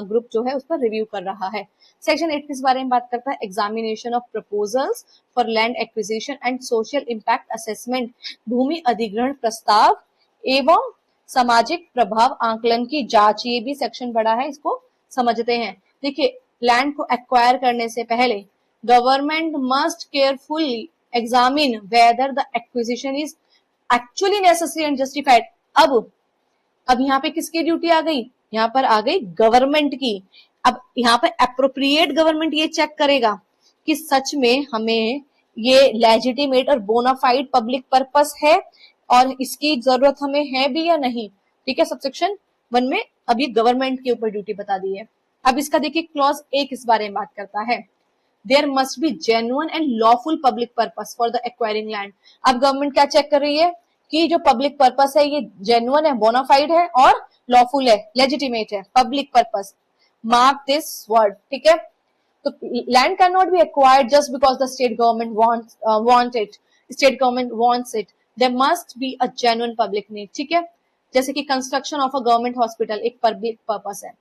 ग्रुप जो है उस पर रिव्यू कर रहा है। सेक्शन 8 किस बारे में बात करता है, examination of proposals for land acquisition and social impact assessment, भूमि अधिग्रहण प्रस्ताव एवं सामाजिक प्रभाव आंकलन की जांच, ये भी सेक्शन बड़ा है, इसको समझते हैं। देखिए लैंड को एक्वायर करने से पहले government must carefully examine whether the acquisition is actually necessary and justified. अब यहाँ पे किसकी ड्यूटी आ गई, यहाँ पर आ गई गवर्नमेंट की। अब यहाँ पे एप्रोप्रिएट गवर्नमेंट ये चेक करेगा कि सच में हमें ये लेजिटिमेट और बोनाफाइड पब्लिक पर्पस है और इसकी जरूरत हमें है भी या नहीं, ठीक है। सबसेक्शन 1 में अभी गवर्नमेंट के ऊपर ड्यूटी बता दी है। अब इसका देखिए क्लॉज 1 किस बारे में बात करता है, there must be genuine and lawful public purpose for the acquiring land. अब गवर्नमेंट क्या चेक कर रही है कि जो पब्लिक पर्पस है ये जेन्युइन है, बोनाफाइड है और लॉफुल है, लेजिटिमेट है, public purpose, mark this word, ठीक है। तो land can not be acquired just because the state government want it, state government wants it, there must be a genuine public need, ठीक है। जैसे कि construction of a government hospital एक public purpose है।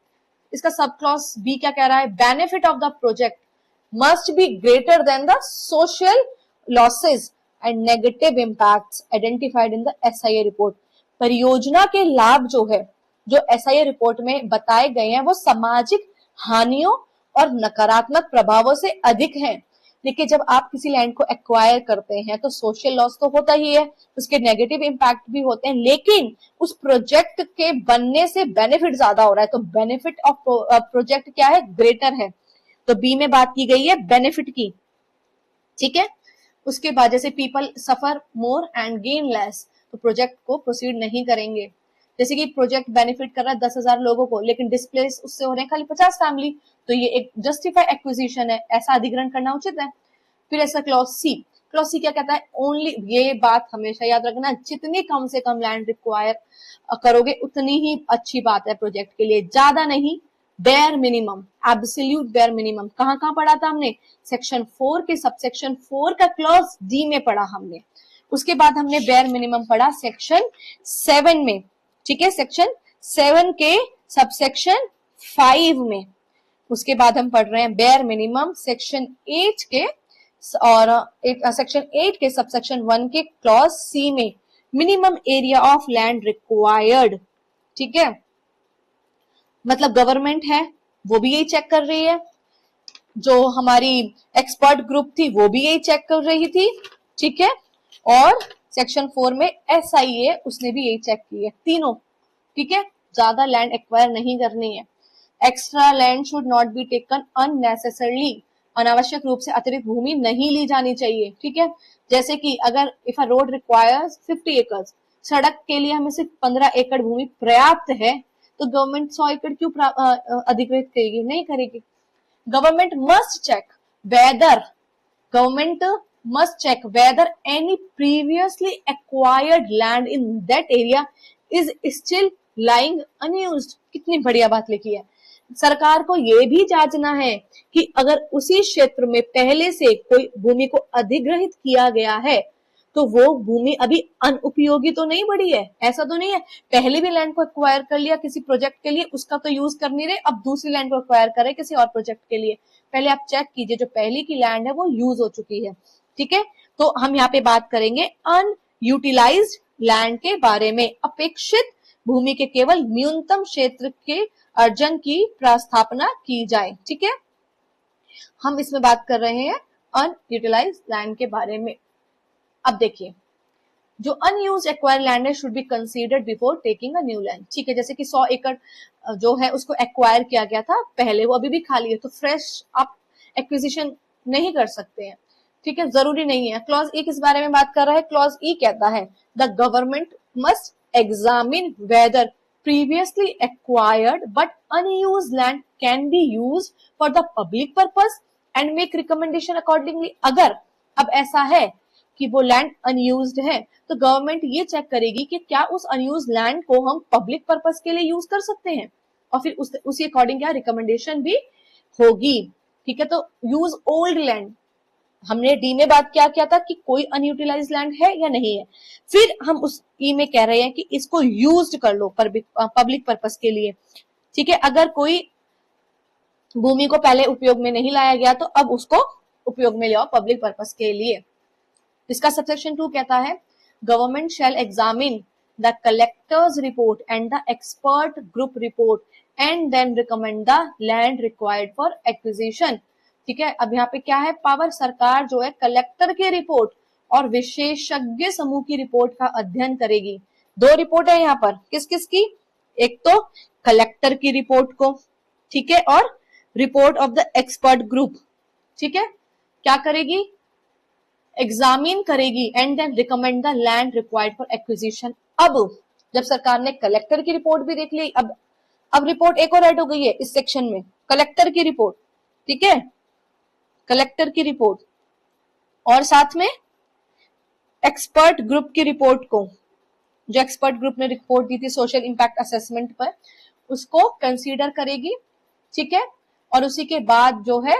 इसका सब क्लॉज बी क्या कह रहा है, benefit of the project must be greater than the social losses and negative impacts identified in the SIA report। परियोजना के लाभ जो है जो SIA रिपोर्ट में बताए गए हैं वो सामाजिक हानियों और नकारात्मक प्रभावों से अधिक हैं। देखिए जब आप किसी लैंड को एक्वायर करते हैं तो सोशल लॉस तो होता ही है, उसके नेगेटिव इंपैक्ट भी होते हैं, लेकिन उस प्रोजेक्ट के बनने से बेनिफिट ज्यादा हो रहा है। तो बेनिफिट ऑफ प्रोजेक्ट क्या है, ग्रेटर है। तो बी में बात की गई है बेनिफिट की, ठीक है। उसके बाद जैसे people suffer more and gain less, तो प्रोजेक्ट को प्रोसीड नहीं करेंगे। जैसे कि प्रोजेक्ट बेनिफिट कर रहा है 10,000 लोगों को, लेकिन डिस्प्लेस उससे हो रहे हैं खाली 50 फैमिली, तो ये एक जस्टिफाई एक्विजिशन है, ऐसा अधिग्रहण करना उचित है। फिर ऐसा क्लॉज सी, क्लॉज सी क्या कहता है, ओनली, ये बात हमेशा याद रखना, जितनी कम से कम लैंड रिक्वायर करोगे उतनी ही अच्छी बात है प्रोजेक्ट के लिए, ज्यादा नहीं, bare minimum, absolute bare minimum. कहां पढ़ा था हमने, सेक्शन 4 के सबसेक्शन 4 का क्लॉज डी में पढ़ा हमने। उसके बाद हमने बेयर मिनिमम पढ़ा सेक्शन 7 में, ठीक है, सेक्शन 7 के सबसेक्शन 5 में। उसके बाद हम पढ़ रहे हैं बेयर मिनिमम सेक्शन 8 के और सेक्शन 8 के सबसेक्शन 1 के क्लॉज सी में, minimum area of land required, ठीक है। मतलब गवर्नमेंट है वो भी यही चेक कर रही है, जो हमारी एक्सपर्ट ग्रुप थी वो भी यही चेक कर रही थी, ठीक है। और सेक्शन 4 में SIA उसने भी यही चेक की है, तीनों, ठीक है। ज्यादा लैंड एक्वायर नहीं करनी है। Extra land should not be taken unnecessarily, अनावश्यक रूप से अतिरिक्त भूमि नहीं ली जानी चाहिए, ठीक है। जैसे कि अगर if a road requires 50 acres, सड़क के लिए हमें सिर्फ 15 एकड़ भूमि पर्याप्त है, तो गवर्नमेंट 100 एकड़ क्यों अधिग्रहित करेगी, नहीं करेगी। Government must check whether any previously acquired land in that area is still lying unused. कितनी बढ़िया बात लिखी है। सरकार को यह भी जांचना है कि अगर उसी क्षेत्र में पहले से कोई भूमि को अधिग्रहित किया गया है तो वो भूमि अभी अनुपयोगी तो नहीं बढ़ी है, ऐसा तो नहीं है पहले भी लैंड को एक्वायर कर लिया किसी प्रोजेक्ट के लिए, उसका तो यूज कर नहीं रहे, अब दूसरी लैंड को एक्वायर करे किसी और प्रोजेक्ट के लिए। पहले आप चेक कीजिए जो पहले की लैंड है वो यूज हो चुकी है, ठीक है। तो हम यहाँ पे बात करेंगे अनयूटिलाइज्ड लैंड के बारे में। अपेक्षित भूमि के केवल न्यूनतम क्षेत्र के अर्जन की प्रस्थापना की जाए। ठीक है, हम इसमें बात कर रहे हैं अनयूटिलाइज्ड लैंड के बारे में। अब देखिए, जो अनयूज्ड एक्वायर लैंड है should be considered before taking a new land. ठीक है, जैसे कि 100 एकड़ जो है उसको एक्वायर किया गया था पहले, वो अभी भी खाली है, तो फ्रेश आप एक्विजिशन नहीं कर सकते हैं। ठीक है, जरूरी नहीं है। क्लॉज ई किस बारे में बात कर रहा है? क्लॉज ई कहता है the government must examine whether previously acquired but unused land can be used for the public purpose and make recommendation accordingly। अगर अब ऐसा है कि वो लैंड अनयूज्ड है तो गवर्नमेंट ये चेक करेगी कि क्या उस अनयूज्ड लैंड को हम पब्लिक पर्पस के लिए यूज कर सकते हैं, और फिर उसी अकॉर्डिंग क्या रिकमेंडेशन भी होगी। ठीक है, तो यूज ओल्ड लैंड, हमने डी में बात क्या किया था कि कोई अनयूटिलाइज लैंड है या नहीं है। फिर हम उस ई में कह रहे हैं कि इसको यूज्ड कर लो पब्लिक पर्पस के लिए। ठीक है, अगर कोई भूमि को पहले उपयोग में नहीं लाया गया तो अब उसको उपयोग में लाओ पब्लिक पर्पस के लिए। इसका सबसेक्शन 2 कहता है government shall examine the collector's report and the expert group report and then recommend the land required for acquisition. ठीक है, अब यहाँ पे क्या है, पावर सरकार जो है कलेक्टर की रिपोर्ट और विशेषज्ञ समूह की रिपोर्ट का अध्ययन करेगी। 2 रिपोर्ट है यहाँ पर, किस किस की? एक तो कलेक्टर की रिपोर्ट को, ठीक है, और report of the expert group. ठीक है, क्या करेगी? एग्जामिन करेगी and then recommend the land required for acquisition. अब जब सरकार ने कलेक्टर की रिपोर्ट भी देख ली, अब रिपोर्ट एक और ऐड हो गई है इस सेक्शन में, कलेक्टर की रिपोर्ट। ठीक है, कलेक्टर की रिपोर्ट और साथ में एक्सपर्ट ग्रुप की रिपोर्ट को, जो एक्सपर्ट ग्रुप ने रिपोर्ट दी थी सोशल इंपैक्ट असेसमेंट पर, उसको कंसीडर करेगी। ठीक है, और उसी के बाद जो है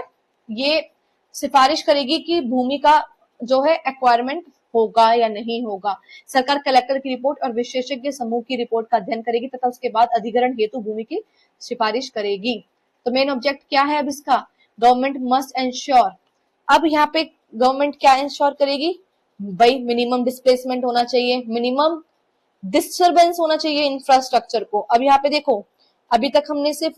ये सिफारिश करेगी कि भूमि का जो है एक्वायरमेंट होगा या नहीं होगा। सरकार कलेक्टर की रिपोर्ट और विशेषज्ञ समूह की रिपोर्ट का अध्ययन करेगी तथा उसके बाद अधिग्रहण हेतु भूमि की सिफारिश करेगी। तो मेन ऑब्जेक्ट क्या है अब इसका? Government must ensure. अब यहाँ पे गवर्नमेंट क्या इंश्योर करेगी भाई? मिनिमम डिस्प्लेसमेंट होना चाहिए, मिनिमम डिस्टर्बेंस होना चाहिए इंफ्रास्ट्रक्चर को। अब यहाँ पे देखो, अभी तक हमने सिर्फ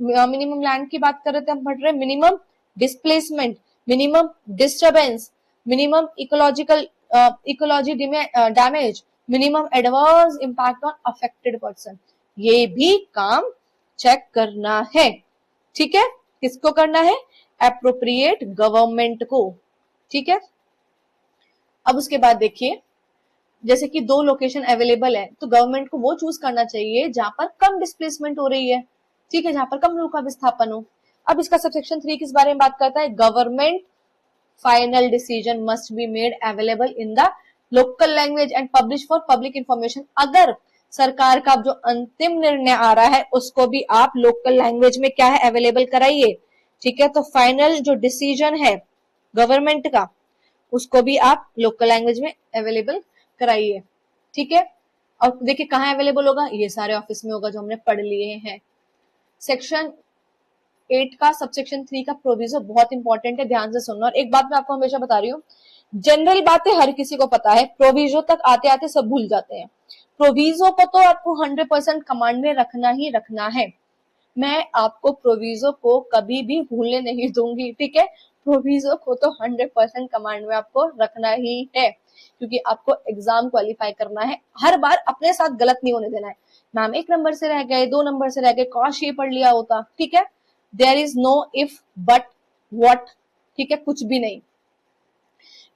मिनिमम लैंड की बात कर रहे थे, हम पढ़ रहे minimum displacement, minimum disturbance, minimum ecology damage, minimum adverse impact on affected person. ये भी काम चेक करना है। ठीक है, किसको करना है? एप्रोप्रिएट गवर्नमेंट को। ठीक है, अब उसके बाद देखिए, जैसे कि 2 लोकेशन अवेलेबल है तो गवर्नमेंट को वो चूज करना चाहिए जहां पर कम डिस्प्लेसमेंट हो रही है। ठीक है, जहां पर कम लोगों का विस्थापन हो। अब इसका सबसेक्शन 3 किस बारे में बात करता है? Government final decision must be made available in the local language and publish for public information. अगर सरकार का जो अंतिम निर्णय आ रहा है उसको भी आप लोकल लैंग्वेज में क्या है अवेलेबल कराइए। ठीक है, तो फाइनल जो डिसीजन है गवर्नमेंट का उसको भी आप लोकल लैंग्वेज में अवेलेबल कराइए। ठीक है, और देखिए कहाँ अवेलेबल होगा? ये सारे ऑफिस में होगा जो हमने पढ़ लिए हैं। सेक्शन 8 का सबसेक्शन 3 का प्रोविजो बहुत इंपॉर्टेंट है, ध्यान से सुनना। और एक बात मैं आपको हमेशा बता रही हूँ, जनरल बातें हर किसी को पता है, प्रोविजो तक आते आते सब भूल जाते हैं। प्रोविजो को तो आपको 100% कमांड में रखना ही रखना है। मैं आपको प्रोविजो को कभी भी भूलने नहीं दूंगी। ठीक है, प्रोविजो को तो 100% कमांड में आपको रखना ही है, क्योंकि आपको एग्जाम क्वालिफाई करना है। हर बार अपने साथ गलत नहीं होने देना है। मैम 1 नंबर से रह गए, 2 नंबर से रह गए, काश ये पढ़ लिया होता। ठीक है, there is no if but what. ठीक है, कुछ भी नहीं।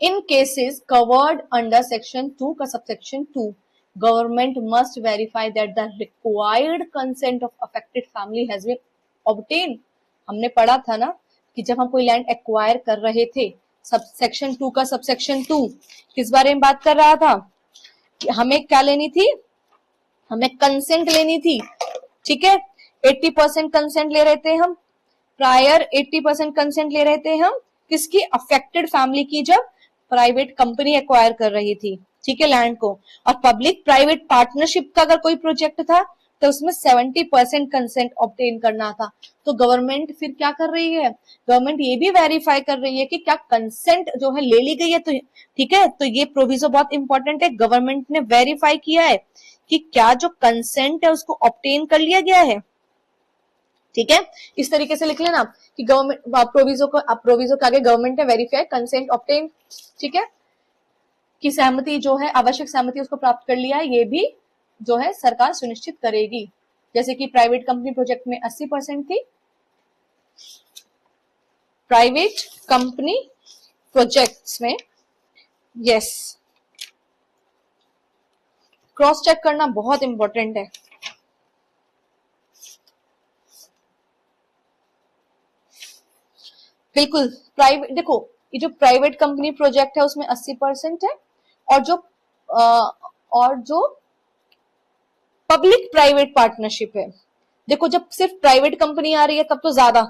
In cases covered under section 2 का subsection 2, government must verify that the required consent of affected family has been obtained। हमने पढ़ा था ना कि जब हम कोई लैंड एक्वायर कर रहे थे, सबसेक्शन 2 का सबसेक्शन 2 किस बारे में बात कर रहा था कि हमें क्या लेनी थी? हमें कंसेंट लेनी थी। ठीक है, 80% कंसेंट ले रहे थे हम, प्रायर 80% कंसेंट ले रहे थे हम किसकी? अफेक्टेड फैमिली की, जब प्राइवेट कंपनी एक्वायर कर रही थी। ठीक है, लैंड को। और पब्लिक प्राइवेट पार्टनरशिप का अगर कोई प्रोजेक्ट था तो उसमें 70% कंसेंट ऑब्टेन करना था। तो गवर्नमेंट फिर क्या कर रही है? गवर्नमेंट ये भी वेरीफाई कर रही है कि क्या कंसेंट जो है ले ली गई है। तो ठीक है, तो ये प्रोविजो बहुत इंपॉर्टेंट है। गवर्नमेंट ने वेरीफाई किया है कि क्या जो कंसेंट है उसको ऑब्टेन कर लिया गया है। ठीक है, इस तरीके से लिख लेना कि गवर्नमेंट प्रोविजो के आगे गवर्नमेंट ने वेरीफाई कंसेंट ऑब्टेन, ठीक है, कि सहमति जो है, आवश्यक सहमति उसको प्राप्त कर लिया है, ये भी जो है सरकार सुनिश्चित करेगी। जैसे कि प्राइवेट कंपनी प्रोजेक्ट में 80% थी, प्राइवेट कंपनी प्रोजेक्ट्स में, यस, क्रॉस चेक करना बहुत इंपॉर्टेंट है। बिल्कुल, प्राइवेट, देखो ये जो प्राइवेट कंपनी प्रोजेक्ट है उसमें 80% है, और जो पब्लिक प्राइवेट पार्टनरशिप है, देखो जब सिर्फ प्राइवेट कंपनी आ रही है तब तो ज्यादा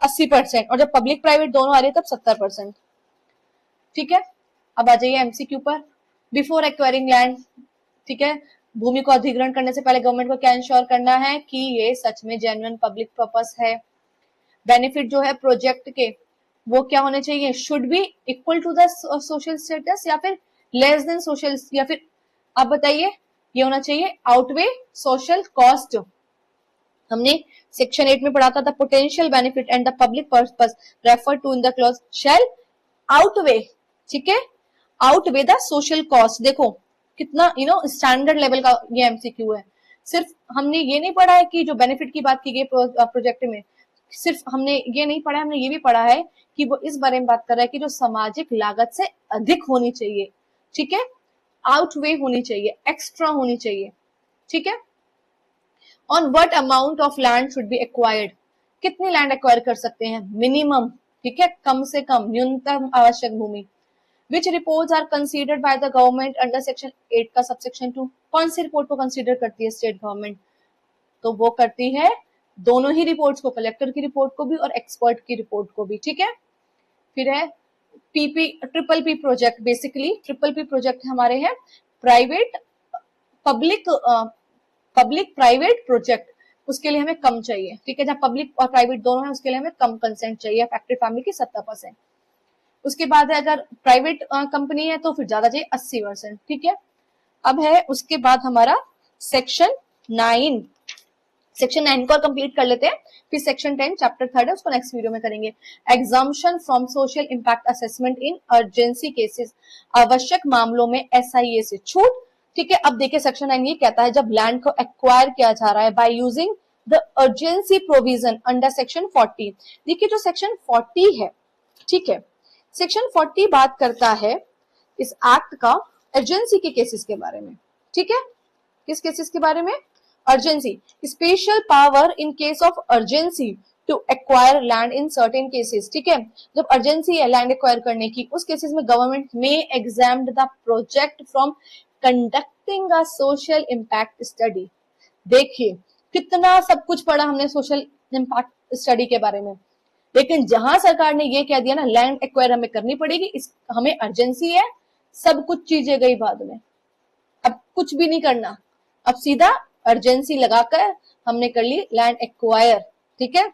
80%, और जब पब्लिक प्राइवेट दोनों आ रही है तब 70%। ठीक है, अब आ जाइए एमसीक्यू पर। बिफोर एक्वायरिंग लैंड, ठीक है, भूमि को अधिग्रहण करने से पहले गवर्नमेंट को क्या इंश्योर करना है कि ये सच में जेन्युइन पब्लिक पर्पस है। बेनिफिट जो है प्रोजेक्ट के वो क्या होने चाहिए, should be equal to the social status या फिर लेस देन सोशल, या फिर आप बताइए, ये होना चाहिए आउटवे सोशल कॉस्ट। हमने सेक्शन 8 में पढ़ा था, the potential benefit and the public purpose refer to in the clause shall outweigh, ठीक है, आउटवे द सोशल कॉस्ट। देखो कितना स्टैंडर्ड लेवल का ये एमसीक्यू है। सिर्फ हमने ये नहीं पढ़ा है कि जो बेनिफिट की बात की गई प्रोजेक्ट में, सिर्फ हमने ये नहीं पढ़ा, हमने ये भी पढ़ा है कि वो इस बारे में बात कर रहा है कि जो सामाजिक लागत से अधिक होनी चाहिए, ठीक है, आउटवे होनी चाहिए, एक्स्ट्रा होनी चाहिए, ठीक है। On what amount of land should be acquired, कितनी लैंड एक्वायर कर सकते हैं, मिनिमम, ठीक है, कम से कम, न्यूनतम आवश्यक भूमि। Which reports are considered by the government under section 8 का सबसेक्शन 2, कौन सी रिपोर्ट को कंसीडर करती है स्टेट गवर्नमेंट, तो वो करती है दोनों ही रिपोर्ट्स को, कलेक्टर की रिपोर्ट को भी और एक्सपर्ट की रिपोर्ट को भी, ठीक है। फिर है PP, triple P project, basically triple P project हमारे हैं private public, public private project, उसके लिए हमें कम चाहिए, ठीक है, जहां पब्लिक और प्राइवेट दोनों है उसके लिए हमें कम कंसेंट चाहिए, अफेक्टेड फैमिली की 70%। उसके बाद है अगर प्राइवेट कंपनी है तो फिर ज्यादा चाहिए 80%, ठीक है। अब है उसके बाद हमारा सेक्शन 9, सेक्शन 9 को कंप्लीट कर लेते हैं, फिर सेक्शन 10 चैप्टर 3 है उसको नेक्स्ट वीडियो में करेंगे। Exemption from social impact assessment in urgency cases, आवश्यक मामलों में एसआईए से छूट, ठीक है। अब देखिए सेक्शन 9 ये कहता है जब लैंड को एक्वायर किया जा रहा है by using the urgency provision under section 40। देखिए जो सेक्शन 40 है, ठीक है, सेक्शन 40 बात करता है इस एक्ट का अर्जेंसी के केसेस के बारे में, ठीक है। किस केसेस के बारे में, urgency, special power in case of urgency to acquire land in certain cases, ठीक है। जब अर्जेंसी है लैंड एक्वायर करने की, उस केसेस में गवर्नमेंट में examined the project from conducting a social impact study. देखिए कितना सब कुछ पढ़ा हमने सोशल इम्पैक्ट स्टडी के बारे में, लेकिन जहां सरकार ने ये कह दिया ना लैंड एक्वायर हमें करनी पड़ेगी, इस हमें अर्जेंसी है, सब कुछ चीजें गई बाद में, अब कुछ भी नहीं करना, अब सीधा अर्जेंसी लगाकर हमने कर ली लैंड एक्वायर, ठीक है।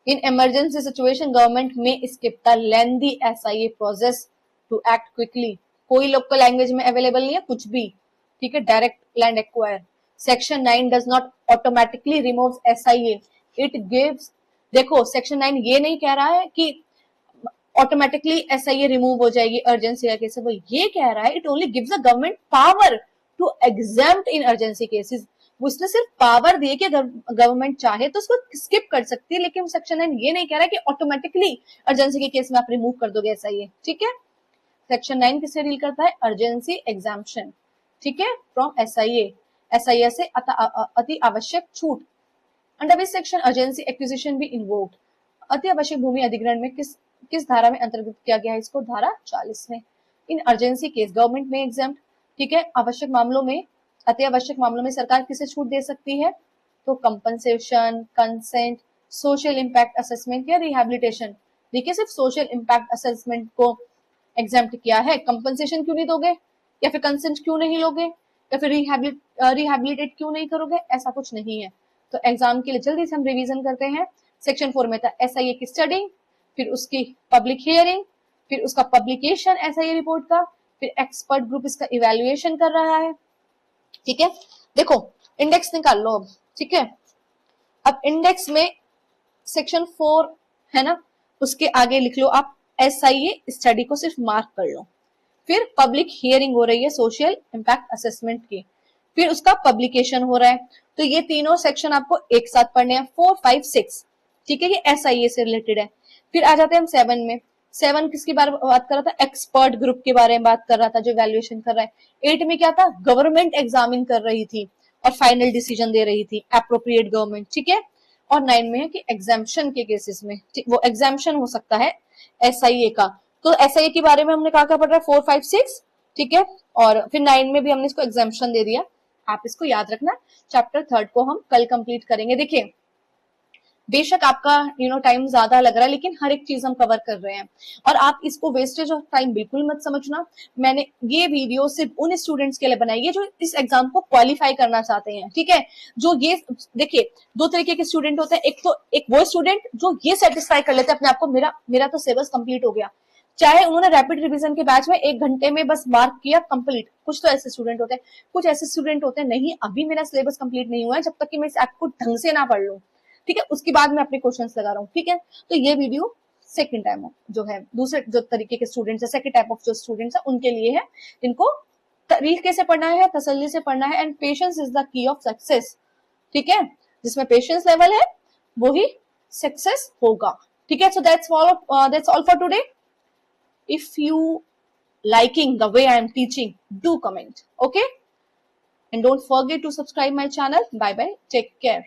In emergency situation government may skip the lengthy SIA process to act quickly, कोई लोकल लैंग्वेज में अवेलेबल नहीं है कुछ भी, ठीक है, direct land acquire. Section 9 does not automatically remove SIA, it gives, देखो सेक्शन 9 ये नहीं कह रहा है कि ऑटोमेटिकली एसआईए रिमूव हो जाएगी अर्जेंसी का केस, वो ये कह रहा है it only gives the government power to exempt in urgency cases, वो इसने सिर्फ पावर दी है कि गवर्नमेंट चाहे तो उसको स्किप कर सकती है, लेकिन सेक्शन 9 ये नहीं कह रहा है कि ऑटोमेटिकली अर्जेंसी के केस में आप रिमूव कर दोगे एसआईए, ठीक है। सेक्शन 9 किससे डील करता है, अर्जेंसी एग्जाम्पशन, ठीक है, फ्रॉम एसआईए, एसआईए से अति आवश्यक छूट। Under which section urgency acquisition भी इन्वोक्ड, अति आवश्यक भूमि अधिग्रहण में किस धारा में अंतर्गत किया गया है इसको, धारा 40 में। इन अर्जेंसी केस गवर्नमेंट में एग्जाम्प्ट, ठीक है, आवश्यक मामलों में, अति आवश्यक मामलों में सरकार किसे छूट दे सकती है, तो compensation, consent, social impact assessment या रिहैबिलिटेशन। देखिए सिर्फ सोशल इम्पैक्ट असेसमेंट को एग्जाम्प्ट किया है, कंपनसेशन क्यों नहीं दोगे, या फिर कंसेंट क्यों नहीं लोगे, या फिर रिहैबिलिटेट क्यों नहीं करोगे, ऐसा कुछ नहीं है। तो एग्जाम के लिए जल्दी से हम रिवीजन करते हैं। सेक्शन 4 में था एसआईए की स्टडी, फिर उसकी पब्लिक हियरिंग, फिर उसका पब्लिकेशन एसआईए रिपोर्ट का, फिर एक्सपर्ट ग्रुप इसका इवेल्युएशन कर रहा है, ठीक है। देखो इंडेक्स निकाल लो अब, ठीक है। अब इंडेक्स में सेक्शन 4 है ना, उसके आगे लिख लो आप SIA स्टडी को सिर्फ मार्क कर लो। फिर पब्लिक हियरिंग हो रही है सोशल इम्पैक्ट असेसमेंट की, फिर उसका पब्लिकेशन हो रहा है। तो ये तीनों सेक्शन आपको एक साथ पढ़ने हैं, 4, 5, 6, ठीक है, ये SIA से रिलेटेड है। फिर आ जाते हैं हम 7 में। 7 किसकी बात कर रहा था, एक्सपर्ट ग्रुप के बारे में बात कर रहा था जो वैल्यूएशन कर रहा है। 8 में क्या था, गवर्नमेंट एग्जामिन कर रही थी और फाइनल डिसीजन दे रही थी, एप्रोप्रिएट गवर्नमेंट, ठीक है। और 9 में है कि एग्जाम्पशन के केसेस में, वो एग्जाम्पशन हो सकता है SIA का। तो SIA के बारे में हमने कहा पढ़ रहा है 4, 5, 6, ठीक है। और फिर 9 में भी हमने इसको एग्जाम्पशन दे दिया, आप इसको याद रखना। चैप्टर 3 को हम कल कंप्लीट करेंगे। देखिए बेशक आपका टाइम ज्यादा लग रहा है, लेकिन हर एक चीज हम कवर कर रहे हैं और आप इसको वेस्टेज ऑफ टाइम बिल्कुल मत समझना। मैंने ये वीडियो सिर्फ उन स्टूडेंट्स के लिए बनाई है जो इस एग्जाम को क्वालिफाई करना चाहते हैं, ठीक है। जो ये देखिए दो तरीके के स्टूडेंट होते हैं, एक वो स्टूडेंट जो ये सेटिस्फाई कर लेते हैं अपने आप को, मेरा तो सिलेबस कंप्लीट हो गया, चाहे उन्होंने रैपिड रिवीजन के बैच में 1 घंटे में बस मार्क किया कंप्लीट। कुछ तो ऐसे स्टूडेंट होते हैं, कुछ ऐसे स्टूडेंट होते हैं नहीं अभी मेरा सिलेबस कंप्लीट नहीं हुआ है, जब तक कि मैं इस ऐप को ढंग से ना पढ़ लूं, ठीक है, उसके बाद मैं अपने क्वेश्चंस लगा रहा हूँ, ठीक है। तो ये वीडियो सेकंड टाइम जो है, दूसरे जो तरीके के स्टूडेंट्स है, सेकंड टाइप ऑफ जो स्टूडेंट्स है उनके लिए है, इनको तरीके से पढ़ना है, तसल्ली से पढ़ना है, and patience is the key of success, ठीक है। जिसमें पेशेंस लेवल है वो ही सक्सेस होगा, ठीक है। So that's all for today. If you liking the way I am teaching, do comment, okay? And don't forget to subscribe my channel. Bye bye. Take care.